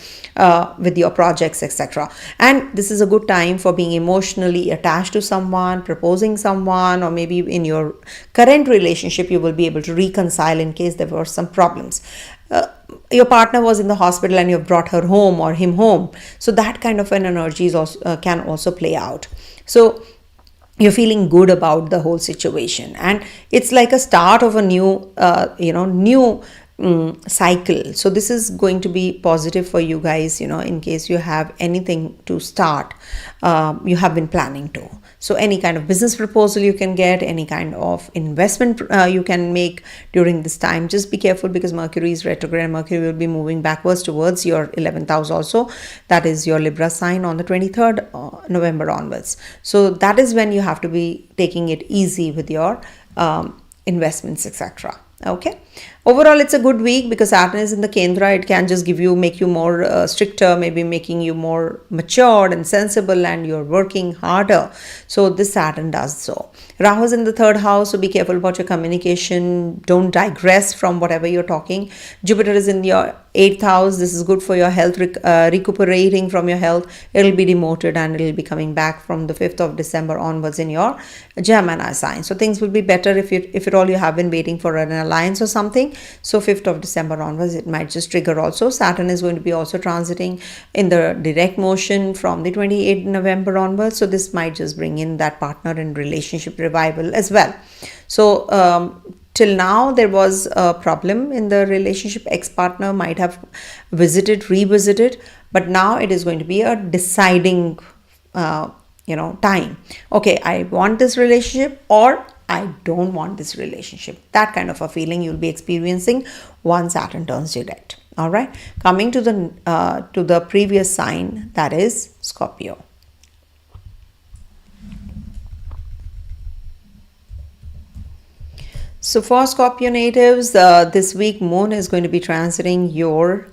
with your projects, etc. And this is a good time for being emotionally attached to someone, proposing someone, or maybe in your current relationship you will be able to reconcile in case there were some problems. Your partner was in the hospital and you've brought her home or him home. So that kind of an energy is also, can also play out. So you're feeling good about the whole situation, and it's like a start of a new cycle. So this is going to be positive for you guys, in case you have anything to start, you have been planning to. So any kind of business proposal you can get, any kind of investment you can make during this time. Just be careful because Mercury is retrograde and Mercury will be moving backwards towards your 11th house also. That is your Libra sign on the 23rd November onwards. So that is when you have to be taking it easy with your investments, etc. Okay, overall it's a good week because Saturn is in the Kendra. It can just make you more stricter, maybe making you more matured and sensible, and you're working harder. So this Saturn does so. Rahu is in the 3rd house, so be careful about your communication. Don't digress from whatever you're talking. Jupiter is in your 8th house. This is good for your health, recuperating from your health. It'll be demoted and it'll be coming back from the 5th of December onwards in your Gemini sign. So things will be better if at all you have been waiting for an alliance or something. So 5th of December onwards, it might just trigger also. Saturn is going to be also transiting in the direct motion from the 28th November onwards. So this might just bring in that partner and relationship revival as well. So till now there was a problem in the relationship. Ex-partner might have revisited, but now it is going to be a deciding time. Okay, I want this relationship or I don't want this relationship. That kind of a feeling you'll be experiencing once Saturn turns direct. All right, coming to the previous sign, that is Scorpio. So for Scorpio natives, this week Moon is going to be transiting your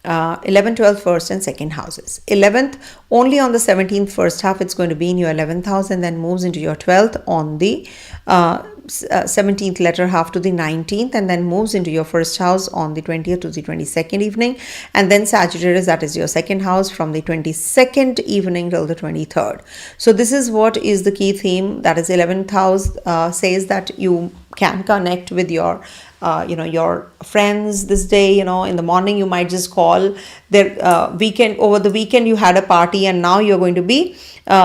11th, 12th, 1st and 2nd houses. 11th only on the 17th first half, it's going to be in your 11th house, and then moves into your 12th on the 17th latter half to the 19th, and then moves into your first house on the 20th to the 22nd evening, and then Sagittarius, that is your 2nd house, from the 22nd evening till the 23rd. So this is what is the key theme. That is 11th house says that you can connect with your your friends this day. In the morning you might just call their over the weekend you had a party and now you're going to be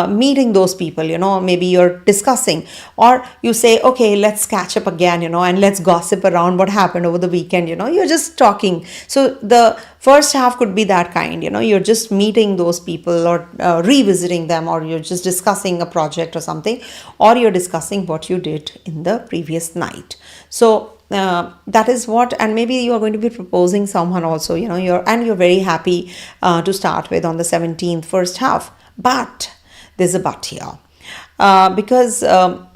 meeting those people. Maybe you're discussing, or you say, okay, let's catch up again, and let's gossip around what happened over the weekend. You're just talking. So the first half could be that kind. You're just meeting those people or revisiting them, or you're just discussing a project or something, or you're discussing what you did in the previous night. So that is what, and maybe you are going to be proposing someone also, you're very happy to start with on the 17th first half. But there's a but here, because Moon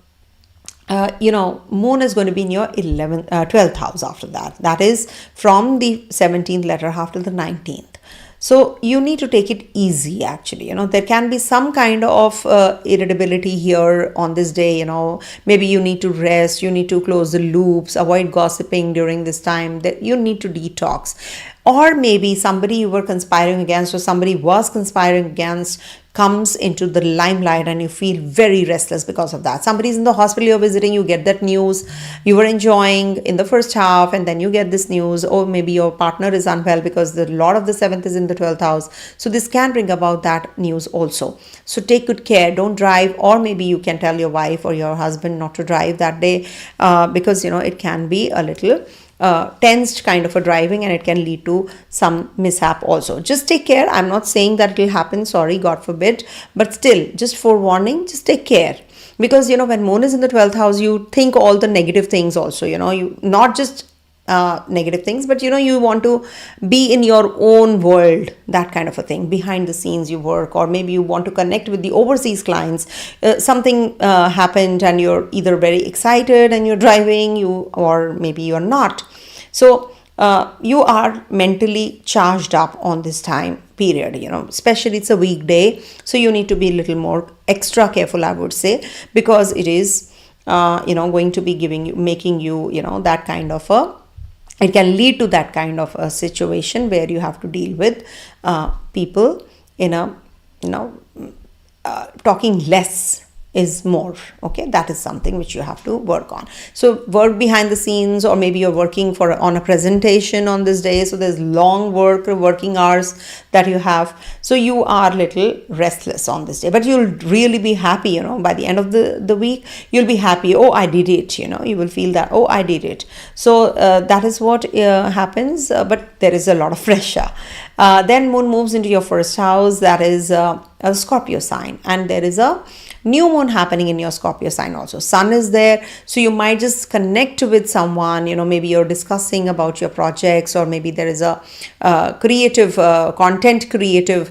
is going to be in your 12th house after that. That is from the 17th latter half to the 19th. So you need to take it easy, actually. There can be some kind of irritability here on this day. Maybe you need to rest, you need to close the loops, avoid gossiping during this time, that you need to detox. Or maybe somebody you were conspiring against, or somebody was conspiring against, comes into the limelight and you feel very restless because of that. Somebody's in the hospital you're visiting, you get that news you were enjoying in the first half, and then you get this news. Or maybe your partner is unwell because the Lord of the 7th is in the 12th house. So this can bring about that news also. So take good care, don't drive, or maybe you can tell your wife or your husband not to drive that day, because it can be a little tensed kind of a driving, and it can lead to some mishap also. Just take care. I'm not saying that it will happen, sorry, God forbid, but still, just forewarning, just take care. Because when Moon is in the 12th house, you think all the negative things also. You not just negative things, but you want to be in your own world, that kind of a thing. Behind the scenes you work, or maybe you want to connect with the overseas clients. Something happened and you're either very excited and you're driving, or maybe you're not. So you are mentally charged up on this time period, especially it's a weekday, so you need to be a little more extra careful, I would say, because it is going to be making you that kind of it can lead to that kind of a situation where you have to deal with people in a talking less is more. Okay, that is something which you have to work on. So work behind the scenes, or maybe you're working on a presentation on this day, so there's long working hours that you have, so you are little restless on this day, but you'll really be happy. By the end of the week you'll be happy. Oh, I did it. You will feel that, oh, I did it. So that is what happens, but there is a lot of pressure. Then moon moves into your first house, that is a Scorpio sign, and there is a new moon happening in your Scorpio sign also. Sun is there, so you might just connect with someone, maybe you're discussing about your projects, or maybe there is a creative content creator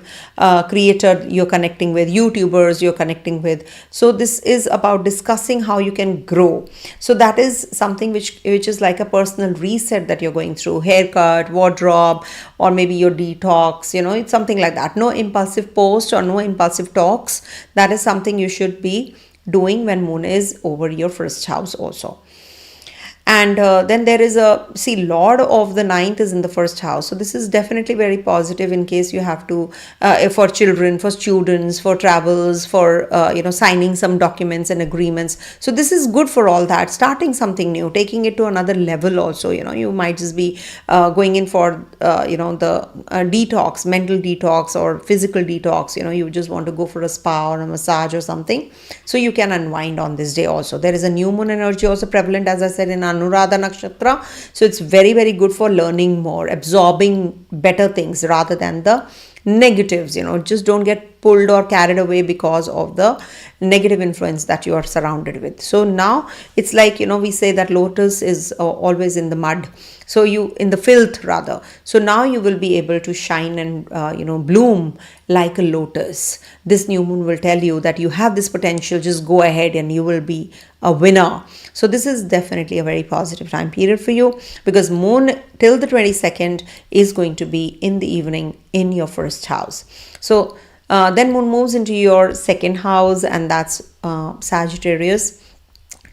you're connecting with, YouTubers you're connecting with. So this is about discussing how you can grow. So that is something which is like a personal reset that you're going through, haircut, wardrobe, or maybe your detox, it's something like that. No impulsive post or no impulsive talks. That is something you should be doing when moon is over your first house also. And then there is Lord of the ninth is in the first house. So this is definitely very positive in case you have to, for children, for students, for travels, for, signing some documents and agreements. So this is good for all that. Starting something new, taking it to another level also, you might just be going in for, the detox, mental detox or physical detox. You just want to go for a spa or a massage or something. So you can unwind on this day also. There is a new moon energy also prevalent, as I said, in Anuradha Nakshatra. So it's very, very good for learning more, absorbing better things rather than the negatives. Just don't get pulled or carried away because of the negative influence that you are surrounded with. So now it's like, we say that lotus is always in the mud. So in the filth rather. So now you will be able to shine and, bloom like a lotus. This new moon will tell you that you have this potential, just go ahead and you will be a winner. So this is definitely a very positive time period for you, because moon till the 22nd is going to be in the evening in your first house. So then moon moves into your second house, and that's Sagittarius,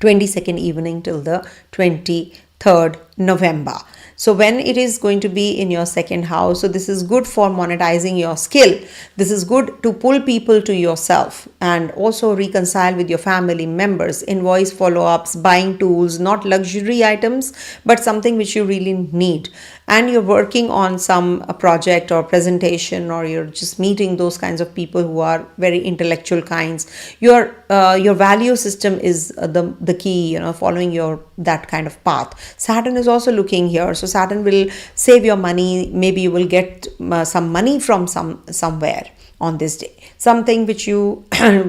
22nd evening till the 23rd November. So when it is going to be in your second house, so this is good for monetizing your skill. This is good to pull people to yourself and also reconcile with your family members, invoice follow-ups, buying tools, not luxury items, but something which you really need. And you're working on some project or presentation, or you're just meeting those kinds of people who are very intellectual kinds. Your value system is the key, following that kind of path. Saturn is also looking here. So Saturn will save your money. Maybe you will get some money from somewhere on this day, something which you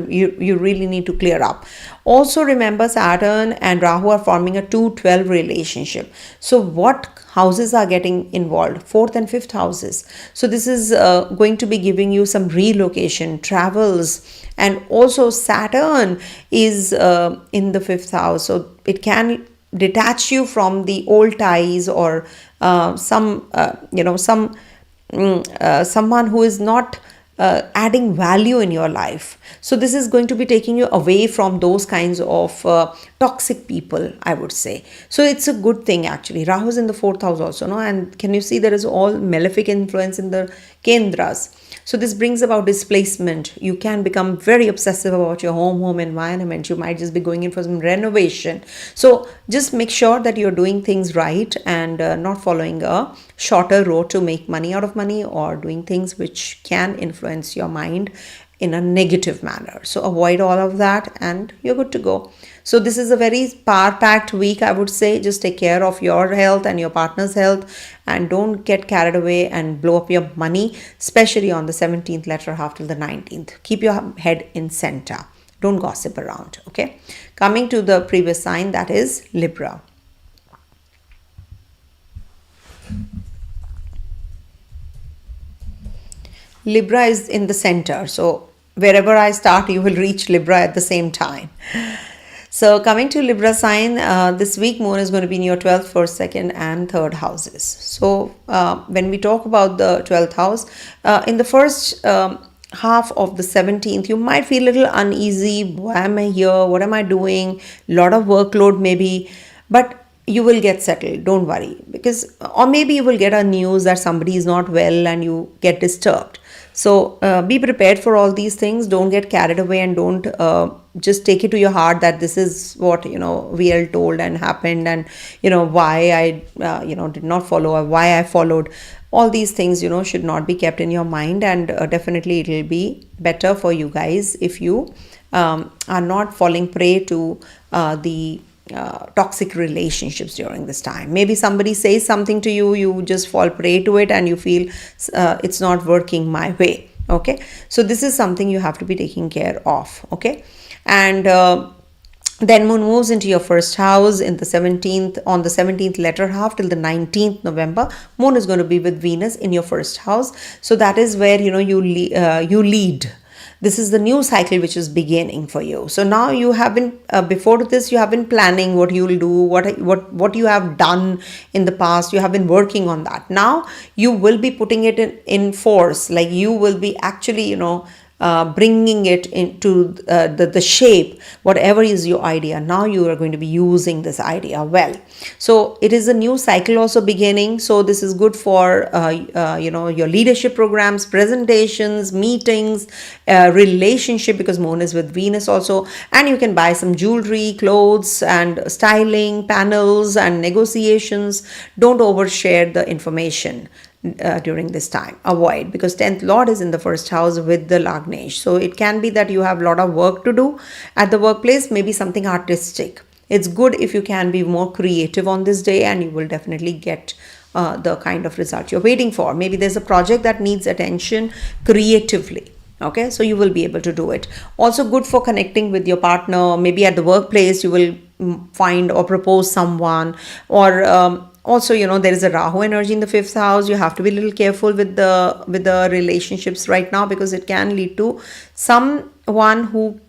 you really need to clear up. Also remember, Saturn and Rahu are forming a 2-12 relationship. So what houses are getting involved? 4th and 5th houses. So this is going to be giving you some relocation, travels, and also Saturn is in the 5th house. So it can detach you from the old ties, or someone who is not adding value in your life. So this is going to be taking you away from those kinds of toxic people, I would say. So it's a good thing actually. Rahu is in the 4th house also, no? And can you see there is all malefic influence in the Kendras. So this brings about displacement. You can become very obsessive about your home environment. You might just be going in for some renovation. So just make sure that you're doing things right and not following a shorter road to make money out of money, or doing things which can influence your mind in a negative manner. So avoid all of that and you're good to go. So this is a very power-packed week, I would say. Just take care of your health and your partner's health, and don't get carried away and blow up your money, especially on the 17th latter half till the 19th. Keep your head in center. Don't gossip around, okay? Coming to the previous sign, that is Libra. Libra is in the center. So wherever I start, you will reach Libra at the same time. So coming to Libra sign, this week moon is going to be in your 12th, 1st, 2nd and 3rd houses. So when we talk about the 12th house, in the first half of the 17th, you might feel a little uneasy. Why am I here? What am I doing? A lot of workload maybe, but you will get settled. Don't worry, because, or maybe you will get a news that somebody is not well and you get disturbed. So be prepared for all these things. Don't get carried away, and don't just take it to your heart that this is what, we are told and happened, and, why I, did not follow, or why I followed. All these things, should not be kept in your mind, and definitely it will be better for you guys if you are not falling prey to the toxic relationships during this time. Maybe somebody says something to you, you just fall prey to it and you feel it's not working my way. Okay, so this is something you have to be taking care of. Okay, and then moon moves into your first house in the 17th, on the 17th letter half till the 19th November. Moon is going to be with Venus in your first house. So that is where, you know, you lead. This is the new cycle which is beginning for you. So now you have been, before this, you have been planning what you will do, what you have done in the past. You have been working on that. Now you will be putting it in force. Like you will be actually, you know, bringing it into the shape, whatever is your idea. Now you are going to be using this idea well. So it is a new cycle also beginning. So this is good for, you know, your leadership programs, presentations, meetings, relationship, because moon is with Venus also. And you can buy some jewelry, clothes and styling, panels and negotiations. Don't overshare the information during this time. Avoid, because 10th Lord is in the first house with the Lagnesh. So it can be that you have a lot of work to do at the workplace, maybe something artistic. It's good if you can be more creative on this day, and you will definitely get the kind of result you're waiting for. Maybe there's a project that needs attention creatively. Okay, so you will be able to do it. Also good for connecting with your partner. Maybe at the workplace you will find or propose someone, or also, you know, there is a Rahu energy in the 5th house. You have to be a little careful with the relationships right now, because it can lead to someone who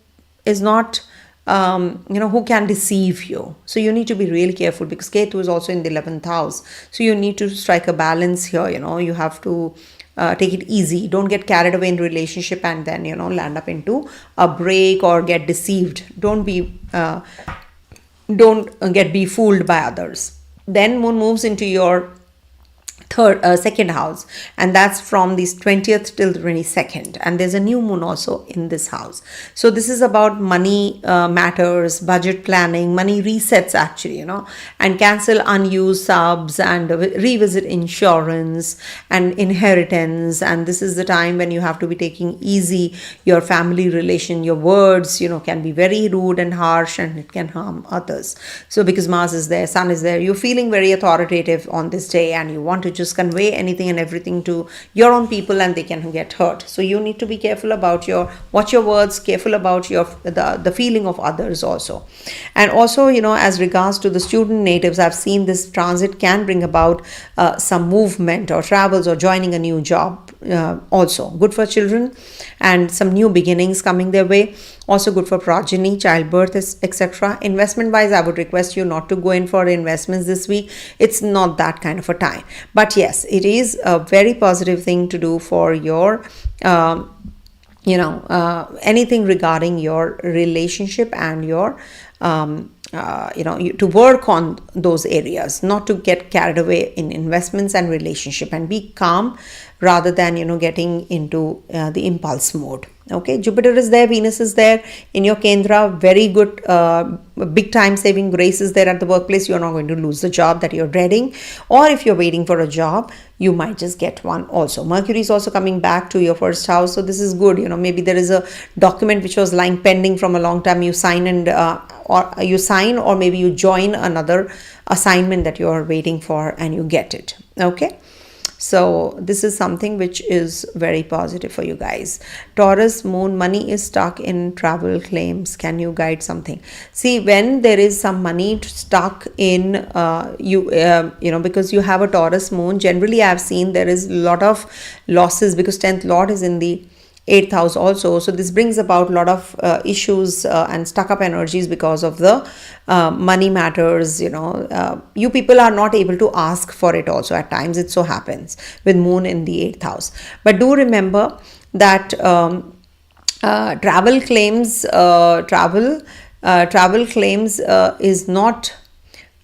is not, you know, who can deceive you. So you need to be really careful, because Ketu is also in the 11th house. So you need to strike a balance here. You know, you have to take it easy. Don't get carried away in relationship and then, you know, land up into a break or get deceived. Don't get befooled by others. Then moon moves into your second house, and that's from the 20th till the 22nd, and there's a new moon also in this house. So this is about money matters, budget planning, money resets actually, you know, and cancel unused subs and revisit insurance and inheritance. And this is the time when you have to be taking easy your family relation. Your words, you know, can be very rude and harsh, and it can harm others. So because Mars is there, Sun is there, you're feeling very authoritative on this day, and you want to just convey anything and everything to your own people, and they can get hurt. So you need to be careful about watch your words, careful about the feeling of others also. And also, you know, as regards to the student natives, I've seen this transit can bring about some movement or travels or joining a new job. Also good for children, and some new beginnings coming their way. Also good for progeny, childbirth, etc. Investment wise, I would request you not to go in for investments this week. It's not that kind of a time. But yes, it is a very positive thing to do for your anything regarding your relationship and your to work on those areas, not to get carried away in investments and relationship, and be calm rather than, you know, getting into the impulse mode. Okay, Jupiter is there, Venus is there in your Kendra. Very good, big time saving grace is there at the workplace. You're not going to lose the job that you're dreading, or if you're waiting for a job, you might just get one also. Mercury is also coming back to your first house, so this is good. You know, maybe there is a document which was lying pending from a long time. You sign or maybe you join another assignment that you are waiting for, and you get it. Okay. So this is something which is very positive for you guys. Taurus moon, money is stuck in travel claims. Can you guide something? See, when there is some money stuck in because you have a Taurus moon, generally I've seen there is a lot of losses, because 10th Lord is in the 8th house also. So this brings about a lot of issues and stuck up energies because of the money matters. You know, you people are not able to ask for it also at times. It so happens with moon in the 8th house. But do remember that travel claims is not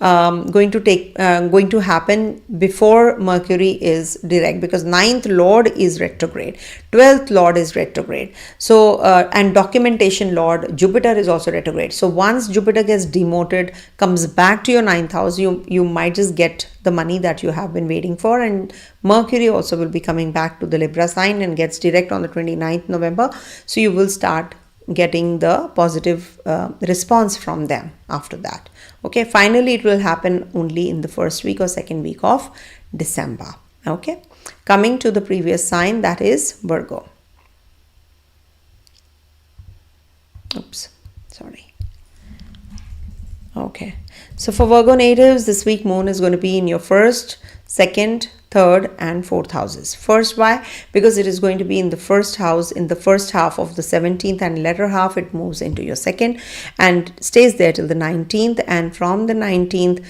going to happen before Mercury is direct, because 9th Lord is retrograde, 12th Lord is retrograde. So and documentation Lord Jupiter is also retrograde. So once Jupiter gets demoted, comes back to your 9th house, you might just get the money that you have been waiting for. And Mercury also will be coming back to the Libra sign and gets direct on the 29th November. So you will start getting the positive response from them after that. Okay, finally it will happen only in the first week or second week of December. Okay, coming to the previous sign, that is Virgo. Oops, sorry. Okay, so for Virgo natives, this week moon is going to be in your first, second, third and fourth houses. First, why? Because it is going to be in the first house in the first half of the 17th, and latter half it moves into your second and stays there till the 19th, and from the 19th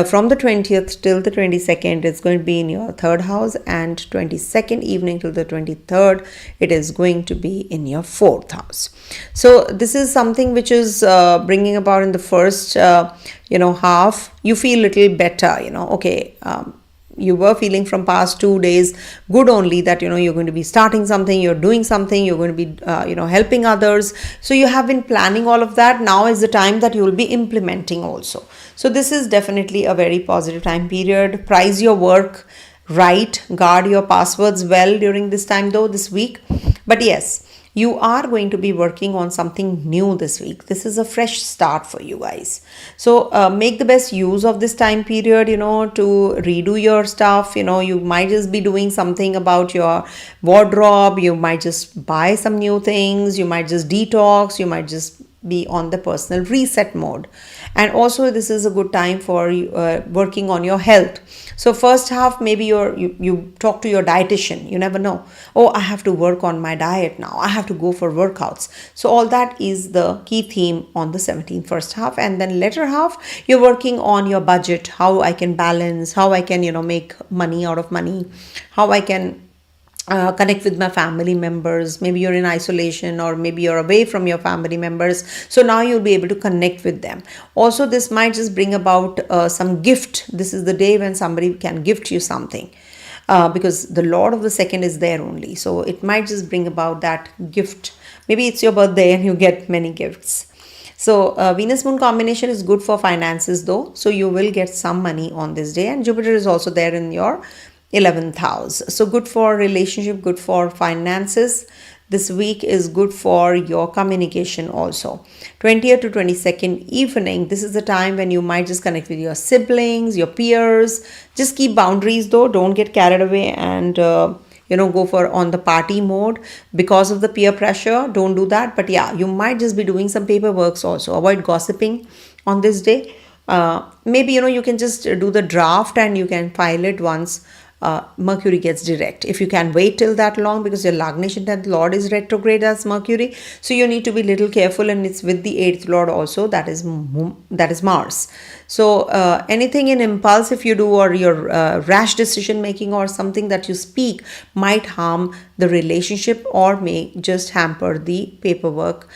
from the 20th till the 22nd it's going to be in your third house, and 22nd evening till the 23rd it is going to be in your fourth house. So this is something which is bringing about in the first half. You feel little better, okay, you were feeling from past 2 days good only that you're going to be starting something, you're doing something, you're going to be helping others. So you have been planning all of that. Now is the time that you will be implementing also. So this is definitely a very positive time period. Prize your work right, guard your passwords well during this time though, this week. But yes, you are going to be working on something new this week. This is a fresh start for you guys. So make the best use of this time period, to redo your stuff. You might just be doing something about your wardrobe. You might just buy some new things. You might just detox. You might just be on the personal reset mode. And also this is a good time for working on your health. So first half, maybe you talk to your dietitian. You never know. Oh, I have to work on my diet now. I have to go for workouts. So all that is the key theme on the 17th first half. And then later half, you're working on your budget, how I can balance, how I can, make money out of money, how I can connect with my family members. Maybe you're in isolation, or maybe you're away from your family members. So now you'll be able to connect with them. Also, this might just bring about some gift. This is the day when somebody can gift you something. Because the Lord of the second is there only. So it might just bring about that gift. Maybe it's your birthday and you get many gifts. So Venus Moon combination is good for finances though. So you will get some money on this day. And Jupiter is also there in your 11th house. So good for relationship, good for finances. This week is good for your communication also. 20th to 22nd evening, this is the time when you might just connect with your siblings, your peers. Just keep boundaries though. Don't get carried away and go for on the party mode because of the peer pressure. Don't do that. But yeah, you might just be doing some paperwork also. Avoid gossiping on this day. Maybe you can just do the draft and you can file it once Mercury gets direct. If you can wait till that long, because your Lagnishan 10th Lord is retrograde as Mercury, so you need to be little careful, and it's with the 8th Lord also, that is Mars. So anything in impulse if you do, or your rash decision making or something that you speak might harm the relationship or may just hamper the paperwork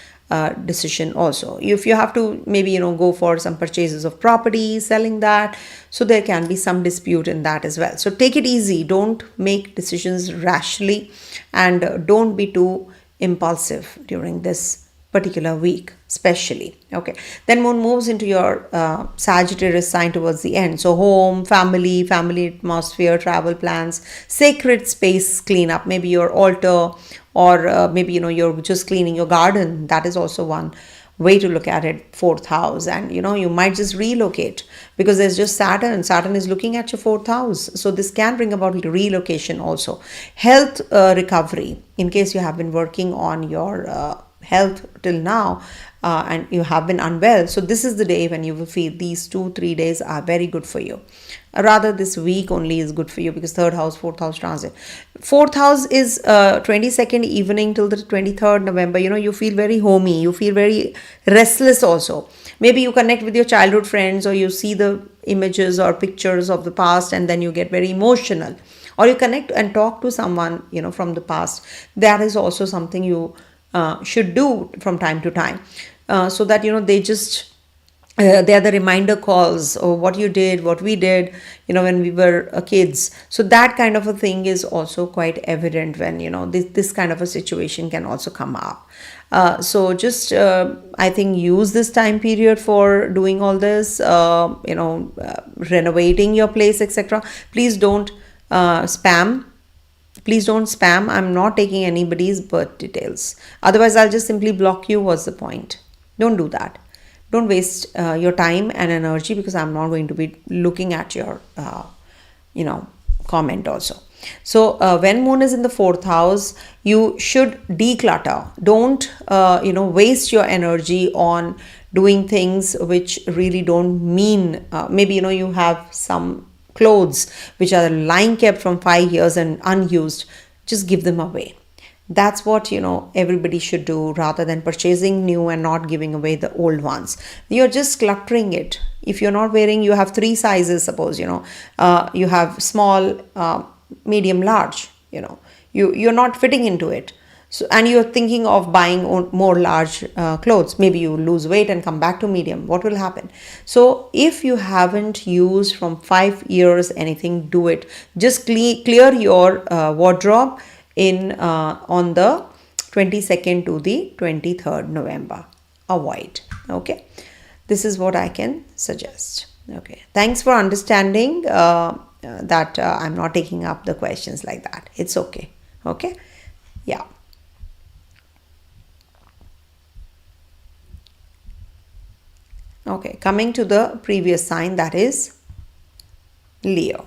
decision also. If you have to maybe go for some purchases of property, selling that, so there can be some dispute in that as well. So take it easy, don't make decisions rashly, and don't be too impulsive during this particular week especially. Okay, then moon moves into your Sagittarius sign towards the end. So home, family atmosphere, travel plans, sacred space cleanup, maybe your altar, or maybe you're just cleaning your garden. That is also one way to look at it. Fourth house, and you might just relocate because there's just Saturn is looking at your fourth house, so this can bring about relocation also. Health recovery, in case you have been working on your health till now and you have been unwell, so this is the day when you will feel these 2-3 days are very good for you. Rather, this week only is good for you, because third house, fourth house transit. Fourth house is 22nd evening till the 23rd November. You feel very homey, you feel very restless also. Maybe you connect with your childhood friends, or you see the images or pictures of the past and then you get very emotional, or you connect and talk to someone from the past. That is also something you should do from time to time, so that they just they are the reminder calls, or what you did, what we did when we were kids. So that kind of a thing is also quite evident when this kind of a situation can also come up. So just I think use this time period for doing all this, renovating your place, etc. Please don't spam Please don't spam. I'm not taking anybody's birth details. Otherwise, I'll just simply block you. What's the point? Don't do that. Don't waste your time and energy, because I'm not going to be looking at your, comment also. So when moon is in the fourth house, you should declutter. Don't, waste your energy on doing things which really don't mean, maybe, you have some clothes which are lying kept from 5 years and unused. Just give them away. That's what, everybody should do, rather than purchasing new and not giving away the old ones. You're just cluttering it. If you're not wearing, you have 3 sizes, suppose, you have small, medium, large, you're not fitting into it. So, and you're thinking of buying more large clothes. Maybe you lose weight and come back to medium. What will happen? So if you haven't used from 5 years anything, do it. Just clear your wardrobe on the 22nd to the 23rd November. Avoid. Okay. This is what I can suggest. Okay. Thanks for understanding that I'm not taking up the questions like that. It's okay. Okay. Yeah. Okay, coming to the previous sign, that is Leo.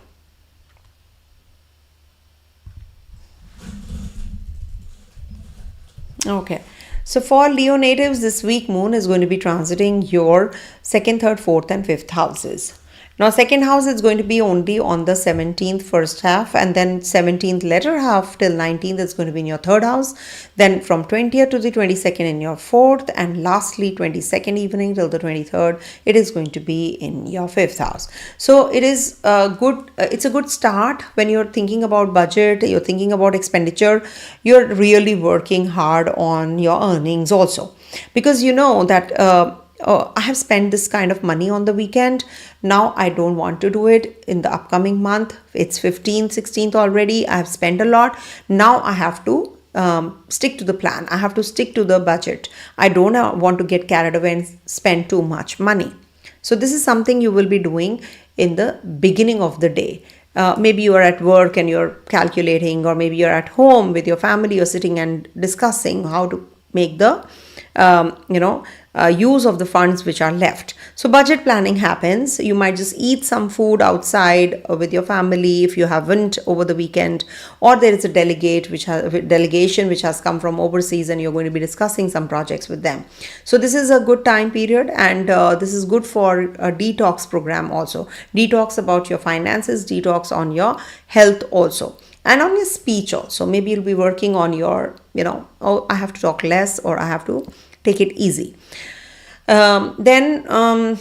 Okay, so for Leo natives, this week moon is going to be transiting your 2nd, 3rd, 4th and 5th houses. Now, 2nd house is going to be only on the 17th first half, and then 17th latter half till 19th is going to be in your 3rd house. Then from 20th to the 22nd in your 4th, and lastly 22nd evening till the 23rd, it is going to be in your 5th house. So it is good. It's a good start when you're thinking about budget, you're thinking about expenditure, you're really working hard on your earnings also, because you know that I have spent this kind of money on the weekend. Now I don't want to do it in the upcoming month. It's 15th, 16th already. I have spent a lot. Now I have to stick to the plan. I have to stick to the budget. I don't want to get carried away and spend too much money. So this is something you will be doing in the beginning of the day. Maybe you are at work and you're calculating, or maybe you're at home with your family, you're sitting and discussing how to make the use of the funds which are left. So budget planning happens. You might just eat some food outside with your family if you haven't over the weekend, or there is a delegation which has come from overseas and you're going to be discussing some projects with them. So this is a good time period, and this is good for a detox program also. Detox about your finances, detox on your health also, and on your speech also. Maybe you'll be working on your, I have to talk less, or I have to take it easy. Good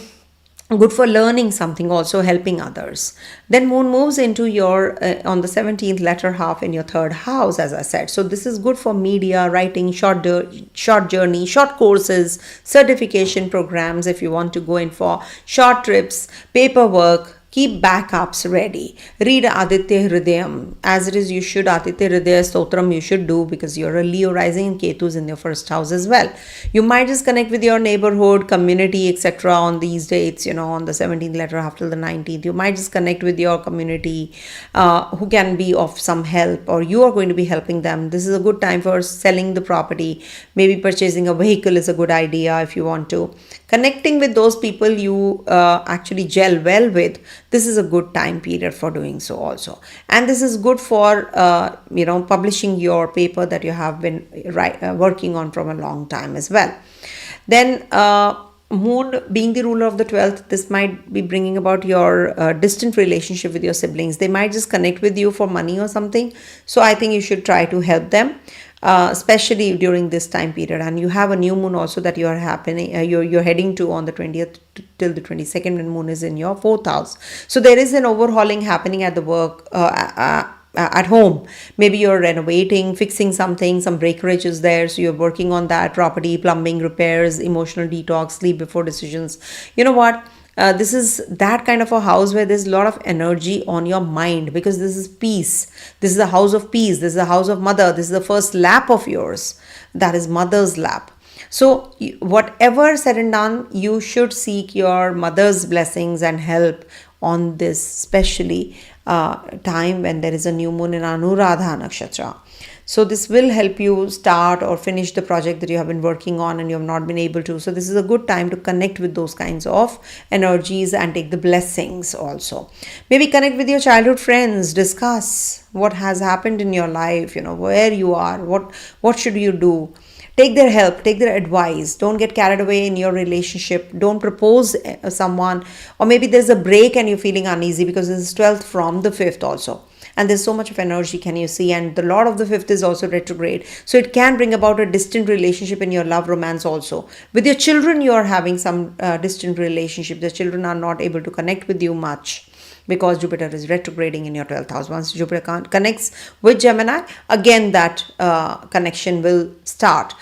for learning something also, helping others. Then moon moves into your on the 17th latter half in your 3rd house, as I said. So this is good for media, writing, short journey, short courses, certification programs if you want to go in for short trips, paperwork. Keep backups ready. Read Aditya Hridayam. As it is, you should Aditya Hridaya Stotram, you should do, because you're a Leo rising and Ketu's in your 1st house as well. You might just connect with your neighborhood, community, etc. on these dates, on the 17th letter after the 19th. You might just connect with your community who can be of some help, or you are going to be helping them. This is a good time for selling the property. Maybe purchasing a vehicle is a good idea if you want to. Connecting with those people you actually gel well with. This is a good time period for doing so also. And this is good for, publishing your paper that you have been working on from a long time as well. Then moon being the ruler of the 12th, this might be bringing about your distant relationship with your siblings. They might just connect with you for money or something. So I think you should try to help them. Especially during this time period. And you have a new moon also that you're heading to on the 20th till the 22nd, when moon is in your 4th house. So there is an overhauling happening at the work, at home. Maybe you're renovating, fixing something, some breakage is there, so you're working on that. Property, plumbing, repairs, emotional detox, sleep before decisions. You know what? This is that kind of a house where there's a lot of energy on your mind, because this is peace. This is the house of peace. This is the house of mother. This is the first lap of yours. That is mother's lap. So whatever said and done, you should seek your mother's blessings and help on this, especially time when there is a new moon in Anuradha Nakshatra. So this will help you start or finish the project that you have been working on and you have not been able to. So this is a good time to connect with those kinds of energies and take the blessings also. Maybe connect with your childhood friends, discuss what has happened in your life, where you are, what should you do. Take their help, take their advice. Don't get carried away in your relationship. Don't propose someone, or maybe there's a break and you're feeling uneasy because this is 12th from the 5th also. And there's so much of energy, can you see? And the Lord of the 5th is also retrograde. So it can bring about a distant relationship in your love romance also. With your children, you are having some distant relationship. The children are not able to connect with you much because Jupiter is retrograding in your 12th house. Once Jupiter connects with Gemini, again that connection will start.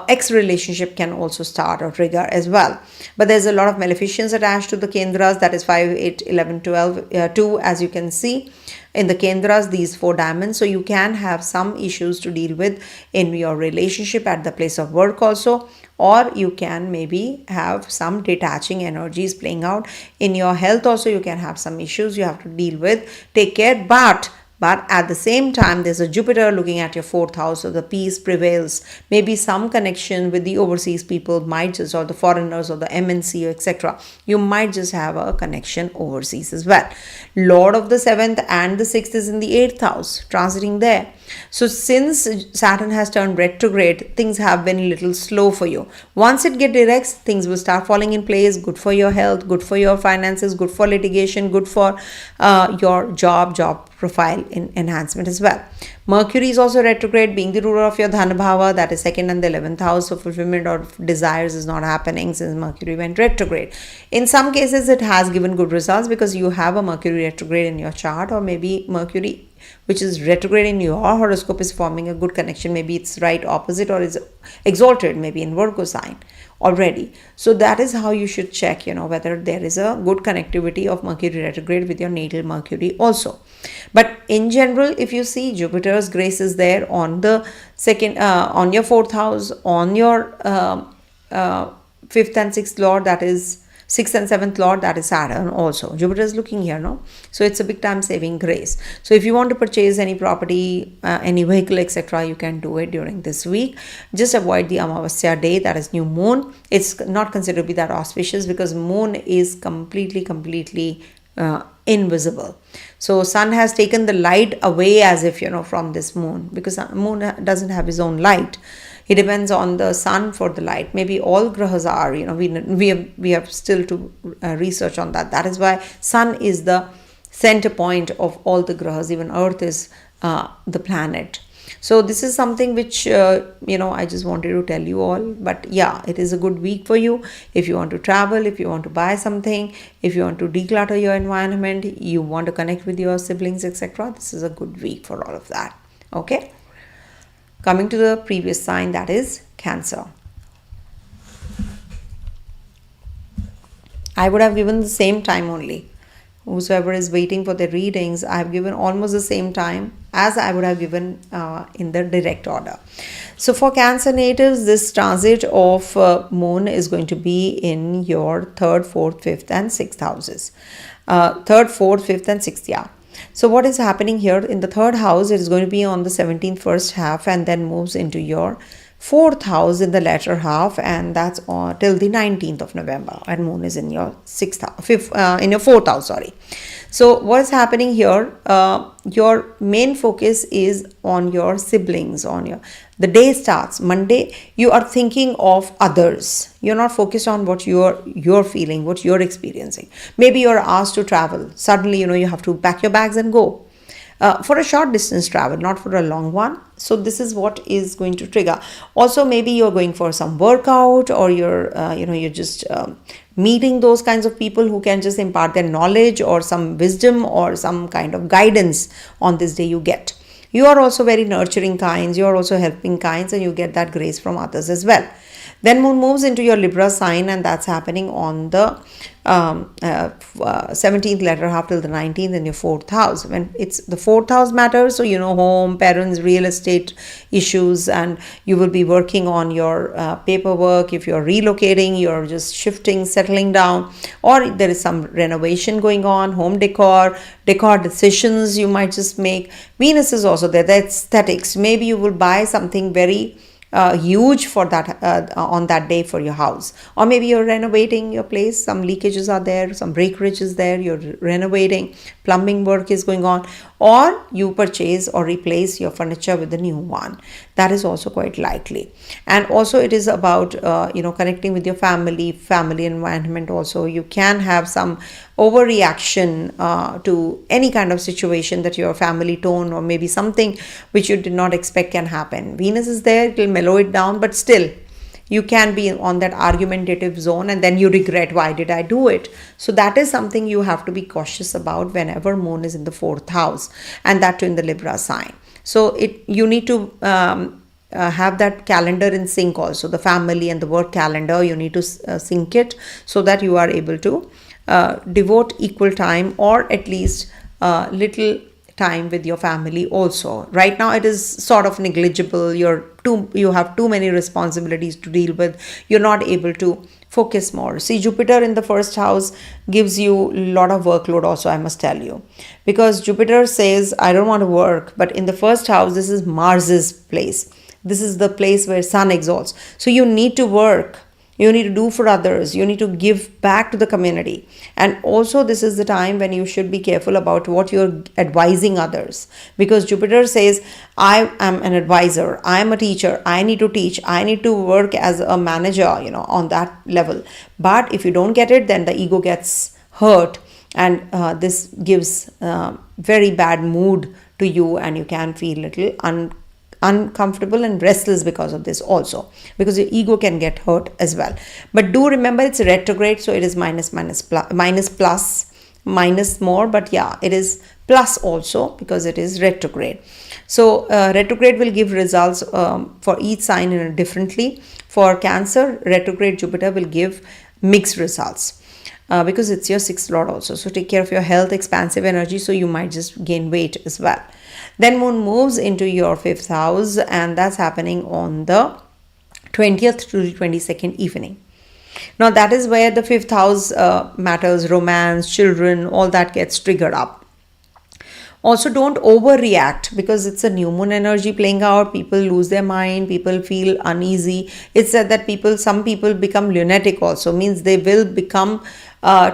Ex relationship can also start or trigger as well. But there's a lot of maleficence attached to the Kendras, that is 5, 8, 11, 12, 2, as you can see in the Kendras, these 4 diamonds. So you can have some issues to deal with in your relationship at the place of work also, or you can maybe have some detaching energies playing out. In your health also, you can have some issues you have to deal with. Take care, but at the same time, there's a Jupiter looking at your 4th house, so the peace prevails. Maybe some connection with the overseas people might just, or the foreigners or the MNC, etc. You might just have a connection overseas as well. Lord of the 7th and the 6th is in the 8th house, transiting there. So since Saturn has turned retrograde, things have been a little slow for you. Once it gets direct, things will start falling in place. Good for your health, good for your finances, good for litigation, good for your job profile in enhancement as well. Mercury is also retrograde, being the ruler of your Dhanabhava, that is 2nd and the 11th house. So fulfillment of desires is not happening since Mercury went retrograde. In some cases, it has given good results because you have a Mercury retrograde in your chart, or maybe Mercury which is retrograde in your horoscope is forming a good connection. Maybe it's right opposite or is exalted, maybe in Virgo sign already. So that is how you should check, whether there is a good connectivity of Mercury retrograde with your natal Mercury also. But in general, if you see, Jupiter's grace is there on the second, on your 4th house, on your 5th and 6th lord, that is 6th and 7th lord, that is Saturn also. Jupiter is looking here, no? So it's a big time saving grace. So if you want to purchase any property, any vehicle, etc., you can do it during this week. Just avoid the Amavasya day, that is new moon. It's not considered to be that auspicious because moon is completely invisible. So sun has taken the light away as if, from this moon, because moon doesn't have his own light. It depends on the sun for the light. Maybe all grahas are, we have still to research on that. That is why sun is the center point of all the grahas. Even earth is the planet. So this is something which, I just wanted to tell you all. But yeah, it is a good week for you. If you want to travel, if you want to buy something, if you want to declutter your environment, you want to connect with your siblings, etc. This is a good week for all of that. Okay. Coming to the previous sign, that is Cancer. I would have given the same time only. Whosoever is waiting for the readings, I have given almost the same time as I would have given in the direct order. So for Cancer natives, this transit of moon is going to be in your 3rd, 4th, 5th and 6th houses. 3rd, 4th, 5th and 6th, yeah. So what is happening here in the 3rd house, it is going to be on the 17th first half and then moves into your 4th house in the latter half, and that's till the 19th of November, and moon is in your 4th house, sorry. So what is happening here, your main focus is on your siblings, the day starts Monday, you are thinking of others. You're not focused on what you're feeling, what you're experiencing. Maybe you're asked to travel. Suddenly, you have to pack your bags and go. For a short distance travel, not for a long one. So this is what is going to trigger. Also, maybe you're going for some workout, or you're just meeting those kinds of people who can just impart their knowledge or some wisdom or some kind of guidance on this day you get. You are also very nurturing kinds. You are also helping kinds, and you get that grace from others as well. Then moon moves into your Libra sign, and that's happening on the 17th latter half till the 19th in your 4th house. When it's the 4th house matters, so home, parents, real estate issues, and you will be working on your paperwork. If you're relocating, you're just shifting, settling down, or there is some renovation going on, home decor decisions you might just make. Venus is also there, the aesthetics. Maybe you will buy something very huge for that on that day for your house, or maybe you're renovating your place. Some leakages are there, some breakage is there, you're renovating, plumbing work is going on, or you purchase or replace your furniture with the new one. That is also quite likely. And also it is about connecting with your family environment. Also you can have some overreaction to any kind of situation that your family tone, or maybe something which you did not expect can happen. Venus is there, it will mellow it down, but still you can be on that argumentative zone, and then you regret, why did I do it? So that is something you have to be cautious about whenever moon is in the 4th house, and that too in the Libra sign. So you need to have that calendar in sync also, the family and the work calendar. You need to sync it so that you are able to devote equal time, or at least little time with your family also. Right now it is sort of negligible. You have too many responsibilities to deal with. You're not able to focus more. See, Jupiter in the 1st house gives you a lot of workload also, I must tell you, because Jupiter says I don't want to work, but in the 1st house this is Mars's place. This is the place where Sun exalts. So you need to work. You need to do for others. You need to give back to the community. And also this is the time when you should be careful about what you're advising others. Because Jupiter says, I am an advisor. I am a teacher. I need to teach. I need to work as a manager, on that level. But if you don't get it, then the ego gets hurt. And this gives very bad mood to you, and you can feel little uncomfortable and restless because of this also, because your ego can get hurt as well. But do remember, it's retrograde, so it is minus more, but yeah, it is plus also because it is retrograde. So retrograde will give results for each sign differently. For Cancer, retrograde Jupiter will give mixed results because it's your 6th lord also. So take care of your health, expansive energy, so you might just gain weight as well. Then moon moves into your 5th house, and that's happening on the 20th to the 22nd evening. Now that is where the 5th house matters, romance, children, all that gets triggered up. Also, don't overreact, because it's a new moon energy playing out. People lose their mind, people feel uneasy. It's said that some people become lunatic also, means they will become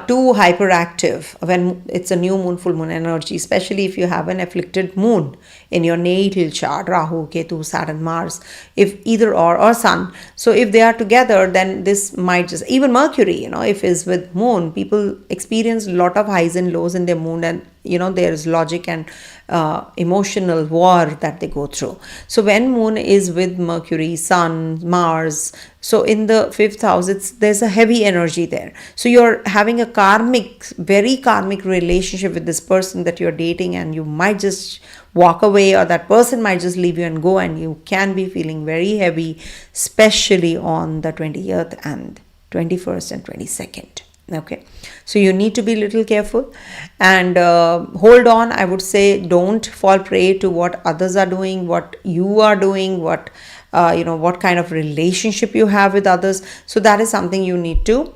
too hyperactive when it's a new moon, full moon energy, especially if you have an afflicted moon in your natal chart, Rahu, Ketu, Saturn, Mars, if either or Sun. So if they are together, then this might just, even Mercury, if is with moon, people experience a lot of highs and lows in their moon, and there is logic and emotional war that they go through. So when moon is with Mercury, Sun, Mars, so in the 5th house, there's a heavy energy there. So you're having a very karmic relationship with this person that you're dating, and you might just walk away, or that person might just leave you and go, and you can be feeling very heavy, especially on the 20th and 21st and 22nd. Okay, so you need to be a little careful and hold on. I would say don't fall prey to what others are doing, what you are doing, what kind of relationship you have with others. So that is something you need to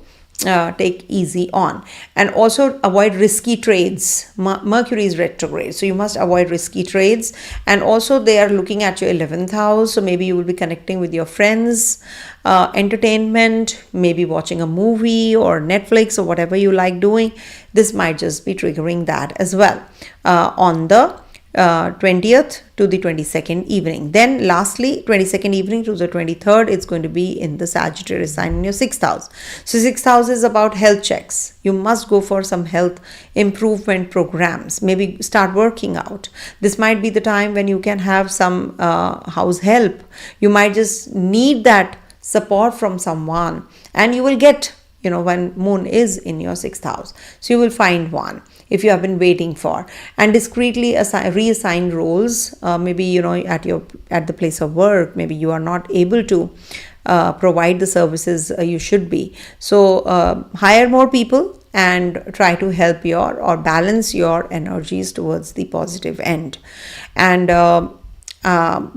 take easy on. And also avoid risky trades. Mercury is retrograde, so you must avoid risky trades. And also they are looking at your 11th house, so maybe you will be connecting with your friends, entertainment, maybe watching a movie or Netflix or whatever you like doing. This might just be triggering that as well on the 20th to the 22nd evening. Then lastly, 22nd evening to the 23rd, it's going to be in the Sagittarius sign in your 6th house. So 6th house is about health checks. You must go for some health improvement programs. Maybe start working out. This might be the time when you can have some house help. You might just need that support from someone, and you will get when moon is in your 6th house. So you will find one if you have been waiting for, and discreetly reassign roles. Maybe at the place of work, maybe you are not able to provide the services you should be. So hire more people and try to help or balance your energies towards the positive end, and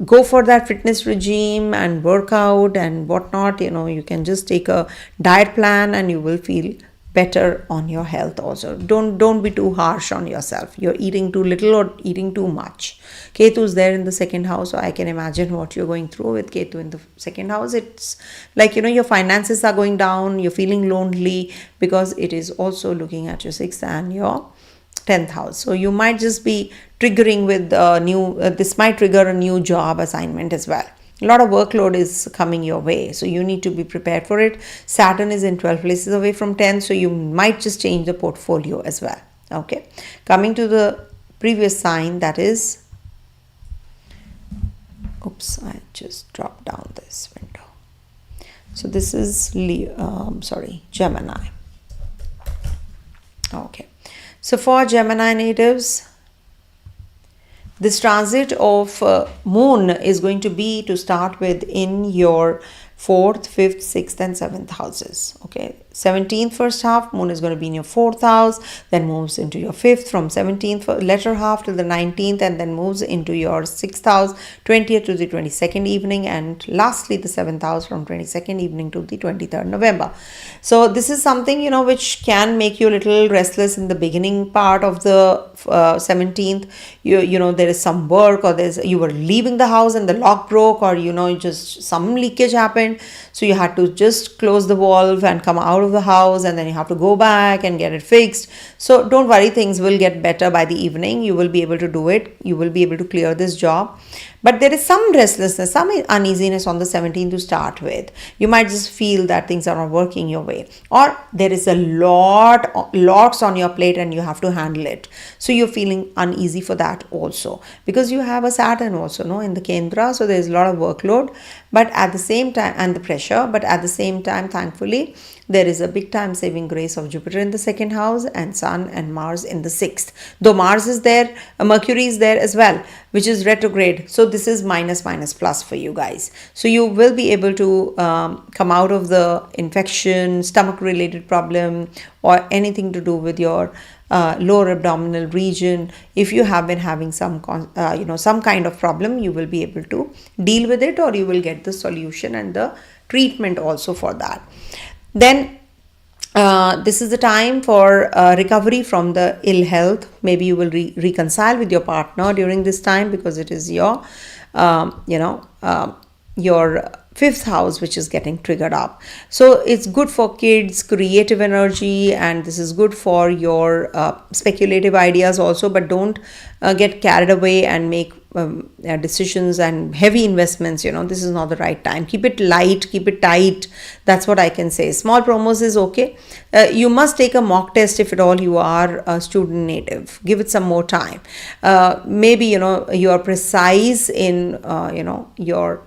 go for that fitness regime and workout and whatnot. You can just take a diet plan and you will feel better on your health also. Don't be too harsh on yourself. You're eating too little or eating too much. Ketu is there in the 2nd house, so I can imagine what you're going through with Ketu in the 2nd house. It's like your finances are going down, you're feeling lonely, because it is also looking at your 6th and your 10th house. So you might just be triggering with this might trigger a new job assignment as well. A lot of workload is coming your way, so you need to be prepared for it. Saturn is in 12 places away from 10, so you might just change the portfolio as well. Okay, coming to the previous sign, that is, I just dropped down this window. So this is Gemini. Okay, so for Gemini natives, this transit of moon is going to be, to start with, in your 4th, 5th, 6th and 7th houses. Okay, 17th first half, moon is going to be in your 4th house, then moves into your 5th from 17th latter half till the 19th, and then moves into your 6th house 20th to the 22nd evening, and lastly the 7th house from 22nd evening to the 23rd November. So this is something which can make you a little restless in the beginning part of the 17th. There is some work, or you were leaving the house and the lock broke, or just some leakage happened, so you had to just close the valve and come out of the house, and then you have to go back and get it fixed. So don't worry, things will get better by the evening. You will be able to do it. You will be able to clear this job. But there is some restlessness, some uneasiness on the 17th to start with. You might just feel that things are not working your way, or there is lots on your plate and you have to handle it. So you're feeling uneasy for that also, because you have a Saturn also in the Kendra. So there's a lot of workload, but at the same time, and the pressure, but at the same time, thankfully, there is a big time saving grace of Jupiter in the 2nd house and Sun and Mars in the 6th. Though Mars is there, Mercury is there as well, which is retrograde. So this is minus plus for you guys. So you will be able to come out of the infection, stomach related problem, or anything to do with your lower abdominal region. If you have been having some kind of problem, you will be able to deal with it, or you will get the solution and the treatment also for that. Then this is the time for recovery from the ill health. Maybe you will reconcile with your partner during this time, because it is your your 5th house which is getting triggered up. So it's good for kids, creative energy, and this is good for your speculative ideas also. But don't get carried away and make decisions and heavy investments. This is not the right time. Keep it light, keep it tight. That's what I can say. Small promos is okay. You must take a mock test if at all you are a student native. Give it some more time. Maybe you are precise in your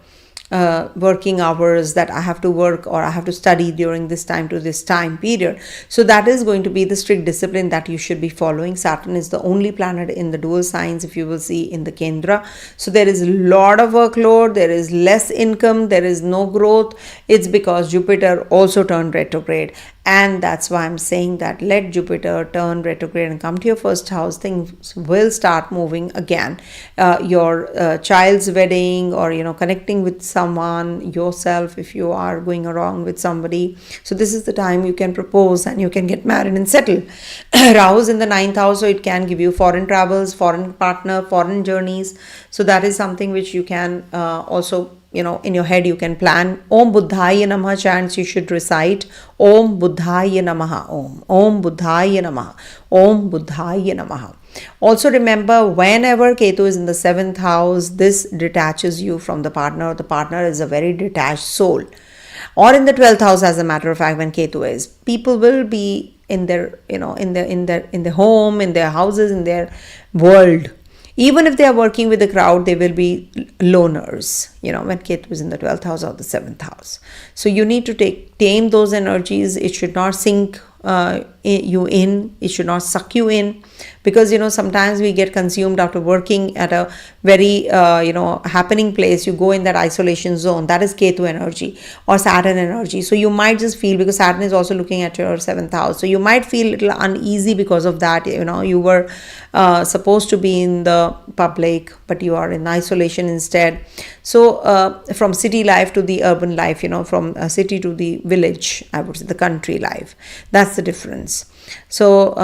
working hours, that I have to work or I have to study during this time to this time period. So that is going to be the strict discipline that you should be following. Saturn is the only planet in the dual signs, if you will see in the Kendra. So there is a lot of workload, there is less income, there is no growth. It's because Jupiter also turned retrograde. And that's why I'm saying that let Jupiter turn retrograde and come to your 1st house. Things will start moving again. Your child's wedding, or connecting with someone, yourself, if you are going around with somebody. So this is the time you can propose and you can get married and settle. Rahu's in the 9th house, so it can give you foreign travels, foreign partner, foreign journeys. So that is something which you can also in your head you can plan. Om Buddhaya Namaha chants you should recite. Om Buddhaya Namaha. Om Buddhaya Namaha. Om Buddhaya Namaha. Also remember, whenever Ketu is in the 7th house, this detaches you from the partner. The partner is a very detached soul. Or in the 12th house, as a matter of fact, when Ketu is, people will be in their in their home, in their houses, in their world. Even if they are working with the crowd, they will be loners, when Ketu is in the 12th house or the 7th house. So you need to tame those energies. It should not sink you in. It should not suck you in, because sometimes we get consumed after working at a very happening place. You go in that isolation zone. That is Ketu energy or Saturn energy. So you might just feel, because Saturn is also looking at your 7th house, so you might feel a little uneasy because of that. You were supposed to be in the public, but you are in isolation instead. So from city life to the urban life, from a city to the village, I would say the country life, that's the difference. So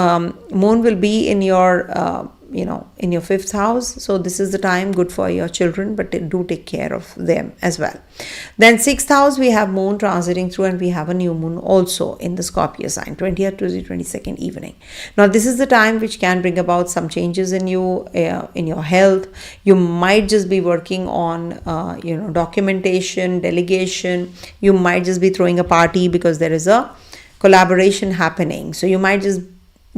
moon will be in your in your 5th house. So this is the time good for your children, but do take care of them as well. Then 6th house, we have moon transiting through, and we have a new moon also in the Scorpio sign, 20th to the 22nd evening. Now this is the time which can bring about some changes in you, in your health. You might just be working on documentation, delegation. You might just be throwing a party because there is a collaboration happening. So you might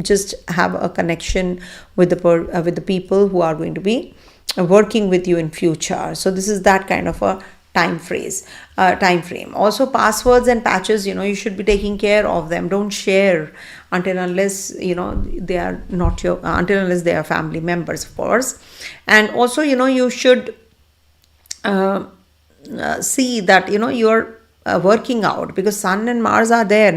just have a connection with the people who are going to be working with you in future. So this is that kind of a time frame. Also, passwords and patches, you should be taking care of them. Don't share until unless they are not your until unless they are family members, of course. And also you should see that you're working out, because Sun and Mars are there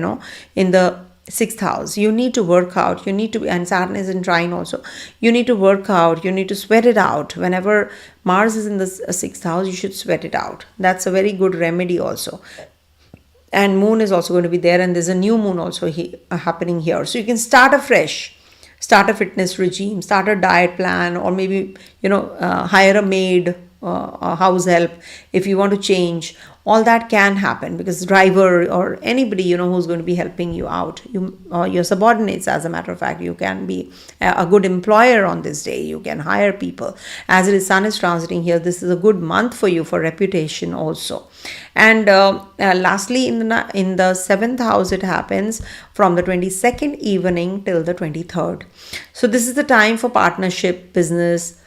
in the 6th house. You need to work out. You need to, and Saturn is in trine also. You need to work out. You need to sweat it out. Whenever Mars is in the 6th house, you should sweat it out. That's a very good remedy also. And moon is also going to be there, and there's a new moon also happening here. So you can start afresh, start a fitness regime, start a diet plan, or maybe hire a maid, a house help if you want to change. All that can happen, because driver or anybody who's going to be helping you out, your subordinates, as a matter of fact, you can be a good employer on this day. You can hire people. As it is, Sun is transiting here, this is a good month for you for reputation also. And lastly, in the 7th house, it happens from the 22nd evening till the 23rd. So this is the time for partnership, business,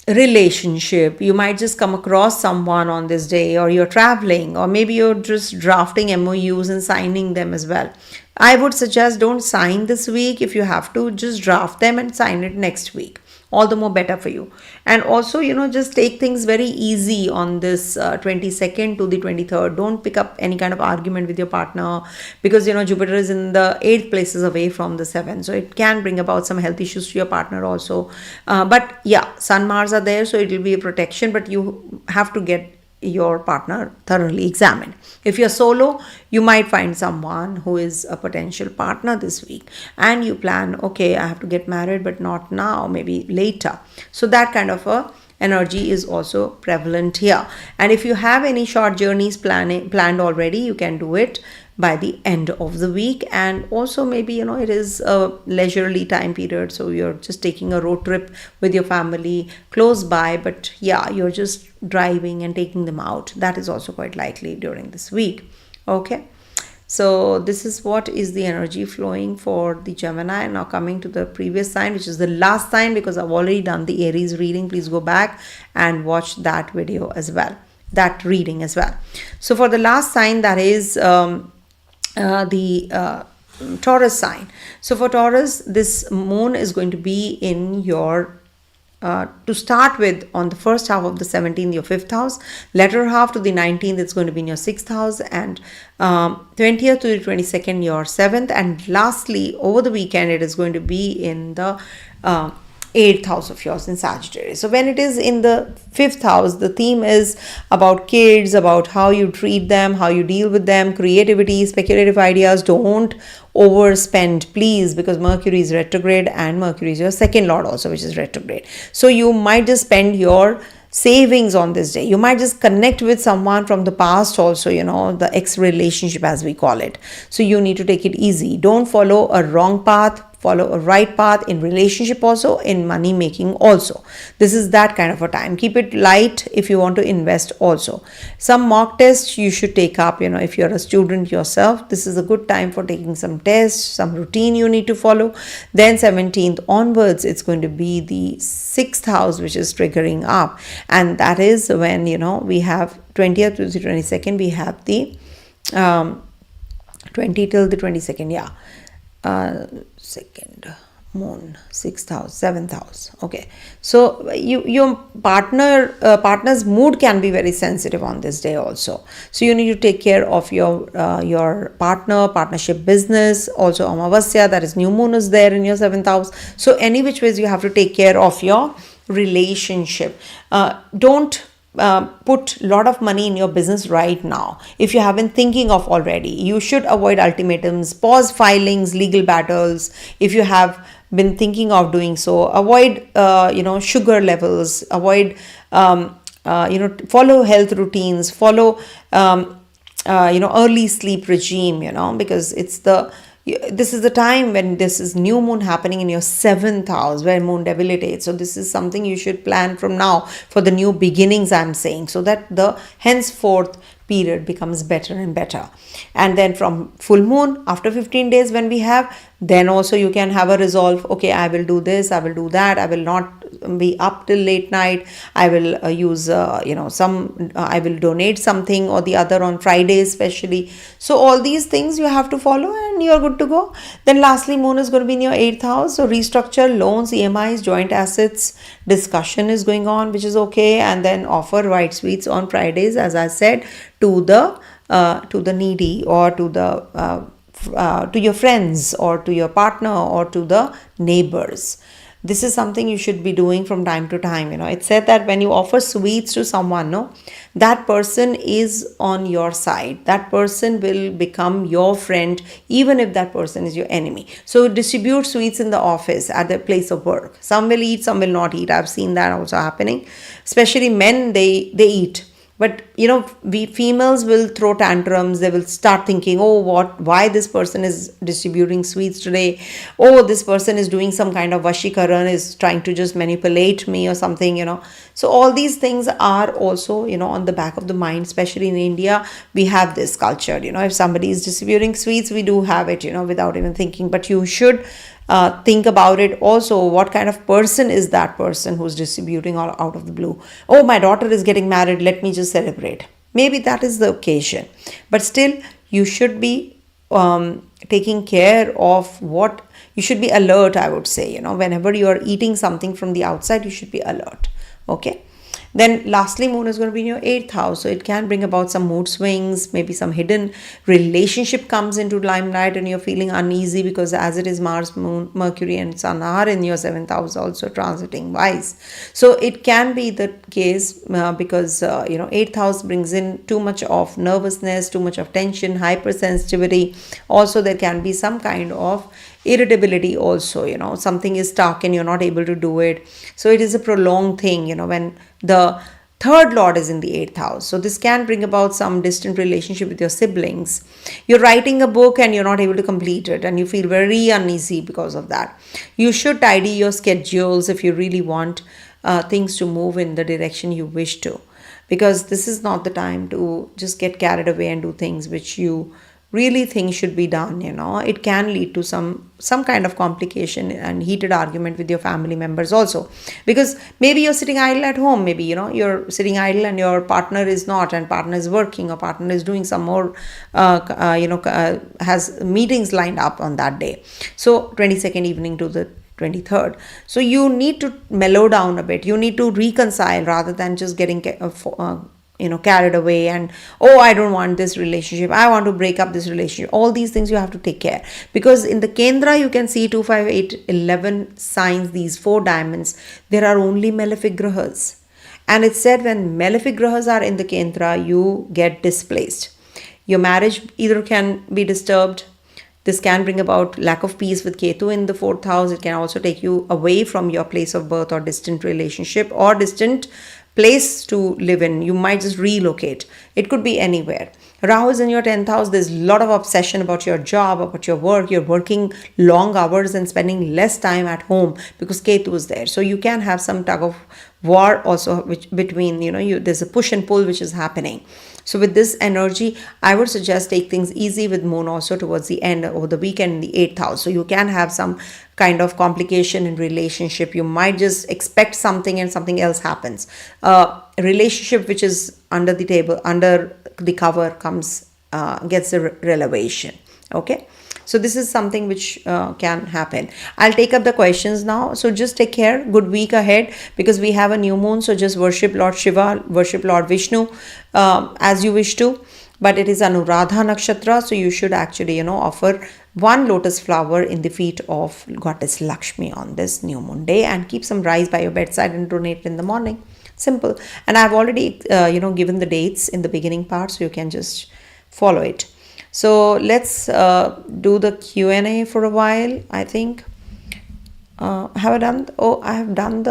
relationship. You might just come across someone on this day, or you're traveling, or maybe you're just drafting MOUs and signing them as well. I would suggest don't sign this week. If you have to, just draft them and sign it next week. All the more better for you. And also, just take things very easy on this 22nd to the 23rd. Don't pick up any kind of argument with your partner, because Jupiter is in the 8th places away from the 7th, so it can bring about some health issues to your partner also. But yeah, Sun, Mars are there, so it will be a protection, but you have to get your partner thoroughly examined. If you're solo, you might find someone who is a potential partner this week, and you plan, okay, I have to get married, but not now, maybe later. So that kind of a energy is also prevalent here. And if you have any short journeys planned already, you can do it by the end of the week. And also maybe it is a leisurely time period, so you're just taking a road trip with your family close by, but yeah, you're just driving and taking them out. That is also quite likely during this week. Okay, so this is what is the energy flowing for the Gemini. Now coming to the previous sign, which is the last sign, because I've already done the Aries reading. Please go back and watch that video as well, that reading as well. So for the last sign, that is the Taurus sign. So for Taurus, this moon is going to be in your to start with, on the first half of the 17th, your 5th house, latter half to the 19th, it's going to be in your 6th house, and 20th to the 22nd, your 7th, and lastly, over the weekend, it is going to be in the 8th house of yours in Sagittarius. So when it is in the 5th house, the theme is about kids, about how you treat them, how you deal with them, creativity, speculative ideas. Don't overspend, please, because Mercury is retrograde, and Mercury is your second lord also, which is retrograde. So you might just spend your savings on this day. You might just connect with someone from the past also, the ex relationship as we call it. So you need to take it easy. Don't follow a wrong path. follow a right path in relationship also, in money making also. This is that kind of a time. Keep it light if you want to invest also. Some mock tests you should take up, if you're a student yourself, this is a good time for taking some tests, some routine you need to follow. Then 17th onwards, it's going to be the 6th house which is triggering up, and that is when we have 20th to the 22nd, we have the 20 till the 22nd, second moon, 6th house, 7th house. Okay, so your partner's mood can be very sensitive on this day also, so you need to take care of your partnership, business. Also Amavasya, that is new moon, is there in your 7th house, so any which ways you have to take care of your relationship. Don't put a lot of money in your business right now. If you have been thinking of already, you should avoid ultimatums, pause filings, legal battles. If you have been thinking of doing so, avoid sugar levels, avoid follow health routines, follow early sleep regime, because this is the time when this is new moon happening in your 7th house where moon debilitates. So this is something you should plan from now for the new beginnings, I'm saying, so that the henceforth period becomes better and better. And then from full moon, after 15 days when we have, then also you can have a resolve. Okay, I will do this, I will do that, I will not be up till late night, I will use I will donate something or the other on Fridays especially. So all these things you have to follow and you're good to go. Then lastly, moon is going to be in your 8th house, so restructure loans, EMIs, joint assets discussion is going on, which is okay. And then offer white sweets on Fridays, as I said, to the needy, or to your friends, or to your partner, or to the neighbors. This is something you should be doing from time to time. It's said that when you offer sweets to someone, that person is on your side. That person will become your friend, even if that person is your enemy. So distribute sweets in the office, at the place of work. Some will eat, some will not eat. I've seen that also happening. Especially men, they eat. But we females will throw tantrums. They will start thinking, why this person is distributing sweets today? Oh, this person is doing some kind of Vṛścika, is trying to just manipulate me or something, So all these things are also, on the back of the mind. Especially in India, we have this culture, if somebody is distributing sweets, we do have it, without even thinking. But you should think about it also. What kind of person is that person who's distributing all out of the blue? Oh, my daughter is getting married, let me just celebrate. Maybe that is the occasion, but still you should be taking care of what you should be alert. I would say, whenever you are eating something from the outside, you should be alert. Okay. Then lastly, moon is going to be in your 8th house. So it can bring about some mood swings, maybe some hidden relationship comes into limelight and you're feeling uneasy, because as it is Mars, Moon, Mercury and Sun are in your 7th house also transiting wise. So it can be the case because 8th house brings in too much of nervousness, too much of tension, hypersensitivity. Also there can be some kind of irritability also, something is stuck and you're not able to do it. So it is a prolonged thing, when the third lord is in the 8th house. So this can bring about some distant relationship with your siblings. You're writing a book and you're not able to complete it and you feel very uneasy because of that. You should tidy your schedules if you really want things to move in the direction you wish to, because this is not the time to just get carried away and do things which you really think should be done. It can lead to some kind of complication and heated argument with your family members also, because maybe you're sitting idle at home, maybe you're sitting idle and your partner is not, and partner is working, or partner is doing some more has meetings lined up on that day. So 22nd evening to the 23rd. So you need to mellow down a bit. You need to reconcile rather than just getting carried away and, I don't want this relationship, I want to break up this relationship. All these things you have to take care, because in the Kendra you can see 2, 5, 8, 11 signs, these 4 diamonds, there are only malefic grahas. And it's said when malefic grahas are in the Kendra, you get displaced. Your marriage either can be disturbed. This can bring about lack of peace with Ketu in the 4th house. It can also take you away from your place of birth or distant relationship or distant place to live in. You might just relocate. It could be anywhere. Rahu is in your 10th house. There's a lot of obsession about your job, about your work. You're working long hours and spending less time at home because Ketu is there. So you can have some tug of war also, which between, there's a push and pull which is happening. So with this energy, I would suggest take things easy with moon also towards the end of the weekend in the 8th house. So you can have some kind of complication in relationship. You might just expect something and something else happens. Relationship which is under the table, under the cover comes, gets a revelation. Okay. So this is something which can happen. I'll take up the questions now. So just take care. Good week ahead because we have a new moon. So just worship Lord Shiva, worship Lord Vishnu as you wish to. But it is Anuradha Nakshatra. So you should actually, offer one lotus flower in the feet of Goddess Lakshmi on this new moon day and keep some rice by your bedside and donate in the morning. Simple. And I've already, given the dates in the beginning part. So you can just follow it. So let's do the Q&A for a while, I think. Have I done? I have done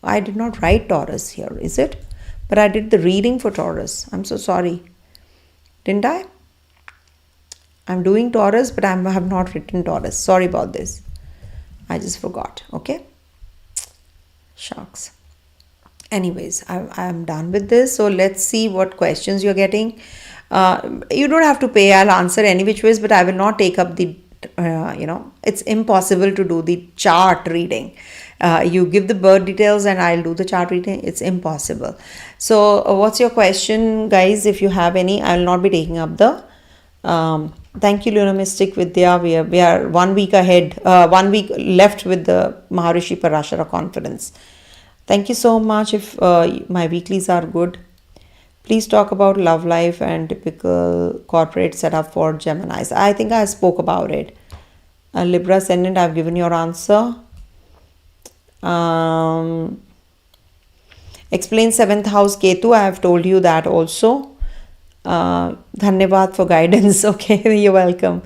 I did not write Taurus here, is it? But I did the reading for Taurus. I'm so sorry. Didn't I? I'm doing Taurus, but I have not written Taurus. Sorry about this. I just forgot. Okay. Shucks. Anyways, I'm done with this. So let's see what questions you're getting. You don't have to pay. I'll answer any which ways, but I will not take up the, it's impossible to do the chart reading. You give the birth details and I'll do the chart reading. It's impossible. So what's your question, guys? If you have any, I will not be taking up the, thank you, Lunar Mystic Vidya. We are 1 week ahead, 1 week left with the Maharishi Parashara conference. Thank you so much. If my weeklies are good. Please talk about love life and typical corporate setup for Geminis. I think I spoke about it. Libra Ascendant, I've given your answer. Explain 7th house Ketu, I have told you that also. Dhanyavad for guidance. Okay, you're welcome.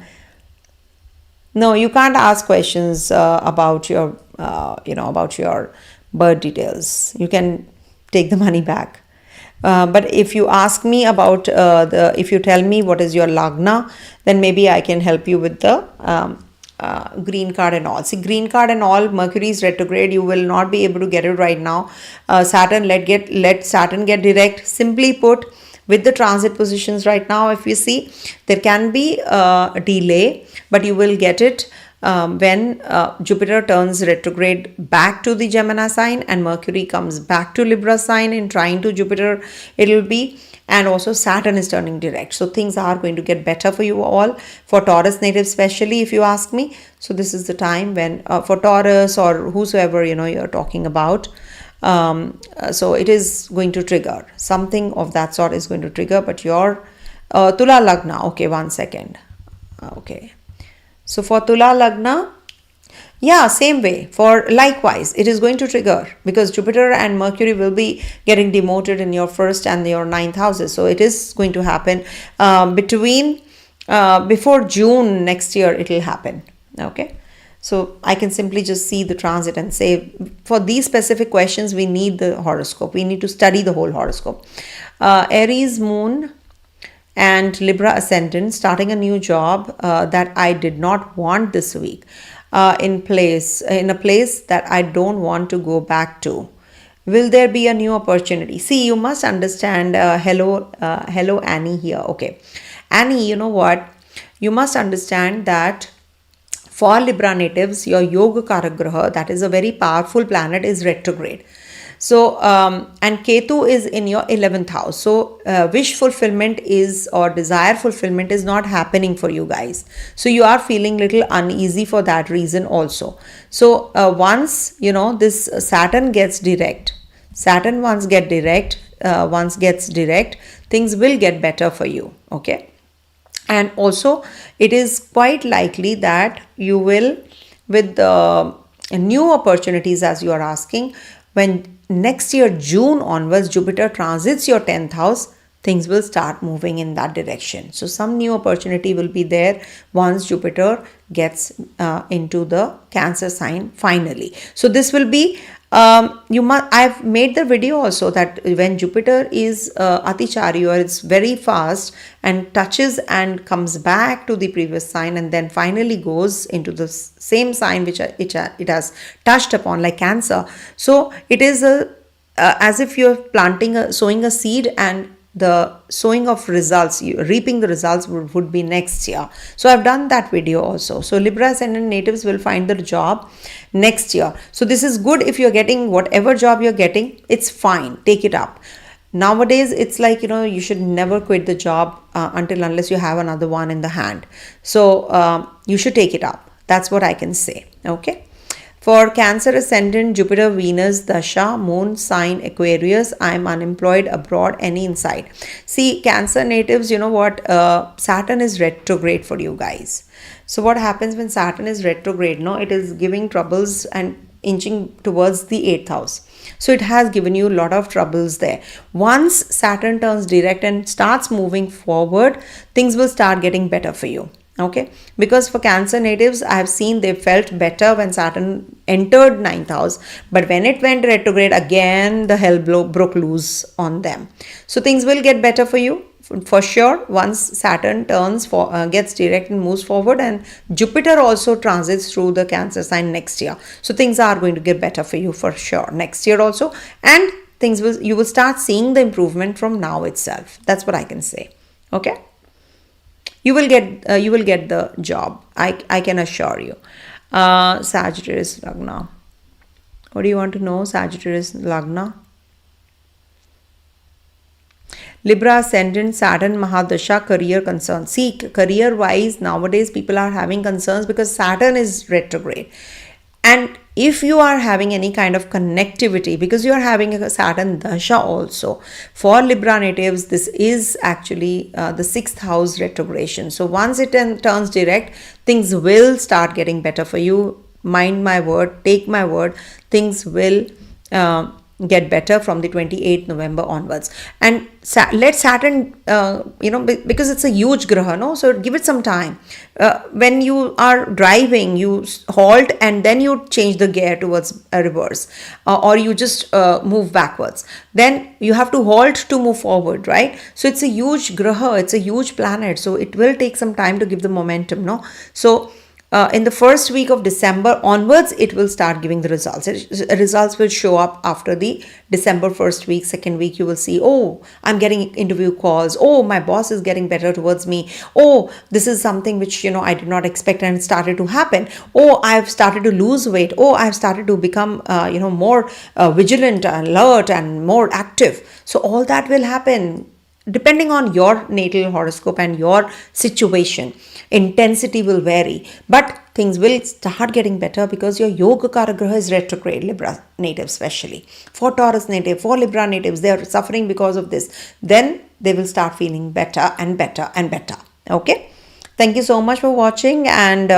No, you can't ask questions about your, about your birth details. You can take the money back. But if you ask me about if you tell me what is your lagna, then maybe I can help you with the green card and all. See, green card and all, Mercury is retrograde. You will not be able to get it right now. Saturn, let Saturn get direct. Simply put, with the transit positions right now, if you see, there can be a delay, but you will get it when Jupiter turns retrograde back to the Gemini sign and Mercury comes back to Libra sign in trine to Jupiter, it will be, and also Saturn is turning direct. So things are going to get better for you all, for Taurus native especially, if you ask me. So this is the time when for Taurus or whosoever you're talking about, so it is going to trigger something of that sort is going to trigger. But your Tula Lagna, okay, 1 second. Okay. So for Tula Lagna, yeah, same way. For likewise, it is going to trigger because Jupiter and Mercury will be getting demoted in your 1st and your 9th houses. So it is going to happen before June next year, it will happen. Okay. So I can simply just see the transit and say, for these specific questions, we need the horoscope. We need to study the whole horoscope. Aries moon and Libra Ascendant, starting a new job that I did not want this week, in a place that I don't want to go back to. Will there be a new opportunity? See, you must understand. Hello Annie here. Okay, Annie, you know what? You must understand that for Libra natives, your Yoga Karagraha, that is a very powerful planet, is retrograde. So, and Ketu is in your 11th house. So, wish fulfillment or desire fulfillment is not happening for you guys. So, you are feeling little uneasy for that reason also. So, once, this Saturn gets direct, once gets direct, things will get better for you. Okay. And also, it is quite likely that you will, with the new opportunities as you are asking, when next year, June onwards, Jupiter transits your 10th house, things will start moving in that direction. So some new opportunity will be there once Jupiter gets into the Cancer sign finally. So this will be I've made the video also that when Jupiter is atichari, or it's very fast and touches and comes back to the previous sign and then finally goes into the same sign which it has touched upon, like Cancer. So it is as if you're sowing a seed, and the sowing of results, reaping the results would be next year. So I've done that video also. So Libra Ascendant natives will find their job next year. So this is good. If you're getting whatever job you're getting, it's fine, take it up. Nowadays it's like, you should never quit the job unless you have another one in the hand. So you should take it up. That's what I can say. Okay. For Cancer Ascendant, Jupiter, Venus, Dasha, Moon, sign Aquarius. I am unemployed, abroad, any insight. See, Cancer natives, you know what? Saturn is retrograde for you guys. So what happens when Saturn is retrograde? No, it is giving troubles and inching towards the 8th house. So it has given you a lot of troubles there. Once Saturn turns direct and starts moving forward, things will start getting better for you. Okay, because for Cancer natives, I have seen they felt better when Saturn entered 9th house, but when it went retrograde again, the hell broke loose on them. So things will get better for you for sure once Saturn gets direct and moves forward, and Jupiter also transits through the Cancer sign next year. So things are going to get better for you for sure next year also, and you will start seeing the improvement from now itself. That's what I can say. Okay. You will get the job. I can assure you. Sagittarius Lagna. What do you want to know? Sagittarius Lagna. Libra Ascendant, Saturn Mahadasha, career concerns. See, career wise, nowadays people are having concerns because Saturn is retrograde. And if you are having any kind of connectivity, because you are having a Saturn Dasha also, for Libra natives, this is actually the 6th house retrogression. So once it turns direct, things will start getting better for you. Mind my word, take my word, things will get better from the 28th November onwards. And let Saturn, because it's a huge graha, no? So give it some time. When you are driving, you halt and then you change the gear towards a reverse, or you just move backwards. Then you have to halt to move forward, right? So it's a huge graha, it's a huge planet. So it will take some time to give the momentum, no? So in the first week of December onwards, it will start giving the results. Results will show up after the December first week, second week. You will see, oh, I'm getting interview calls. Oh, my boss is getting better towards me. Oh, this is something which, I did not expect and it started to happen. Oh, I've started to lose weight. Oh, I've started to become, more vigilant, alert and more active. So all that will happen. Depending on your natal horoscope and your situation, intensity will vary, but things will start getting better because your Yoga Karagraha is retrograde, Libra native especially. For Taurus native, for Libra natives, they are suffering because of this. Then they will start feeling better and better and better. Okay. Thank you so much for watching, and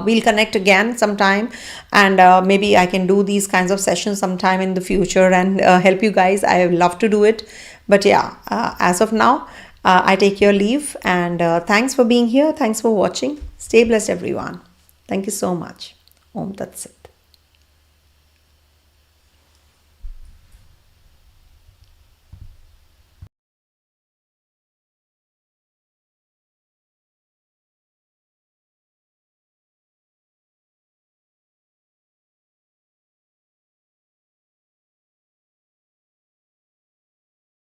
we'll connect again sometime, and maybe I can do these kinds of sessions sometime in the future and help you guys. I would love to do it. But yeah, as of now, I take your leave, and thanks for being here. Thanks for watching. Stay blessed, everyone. Thank you so much. Om Tat Sat.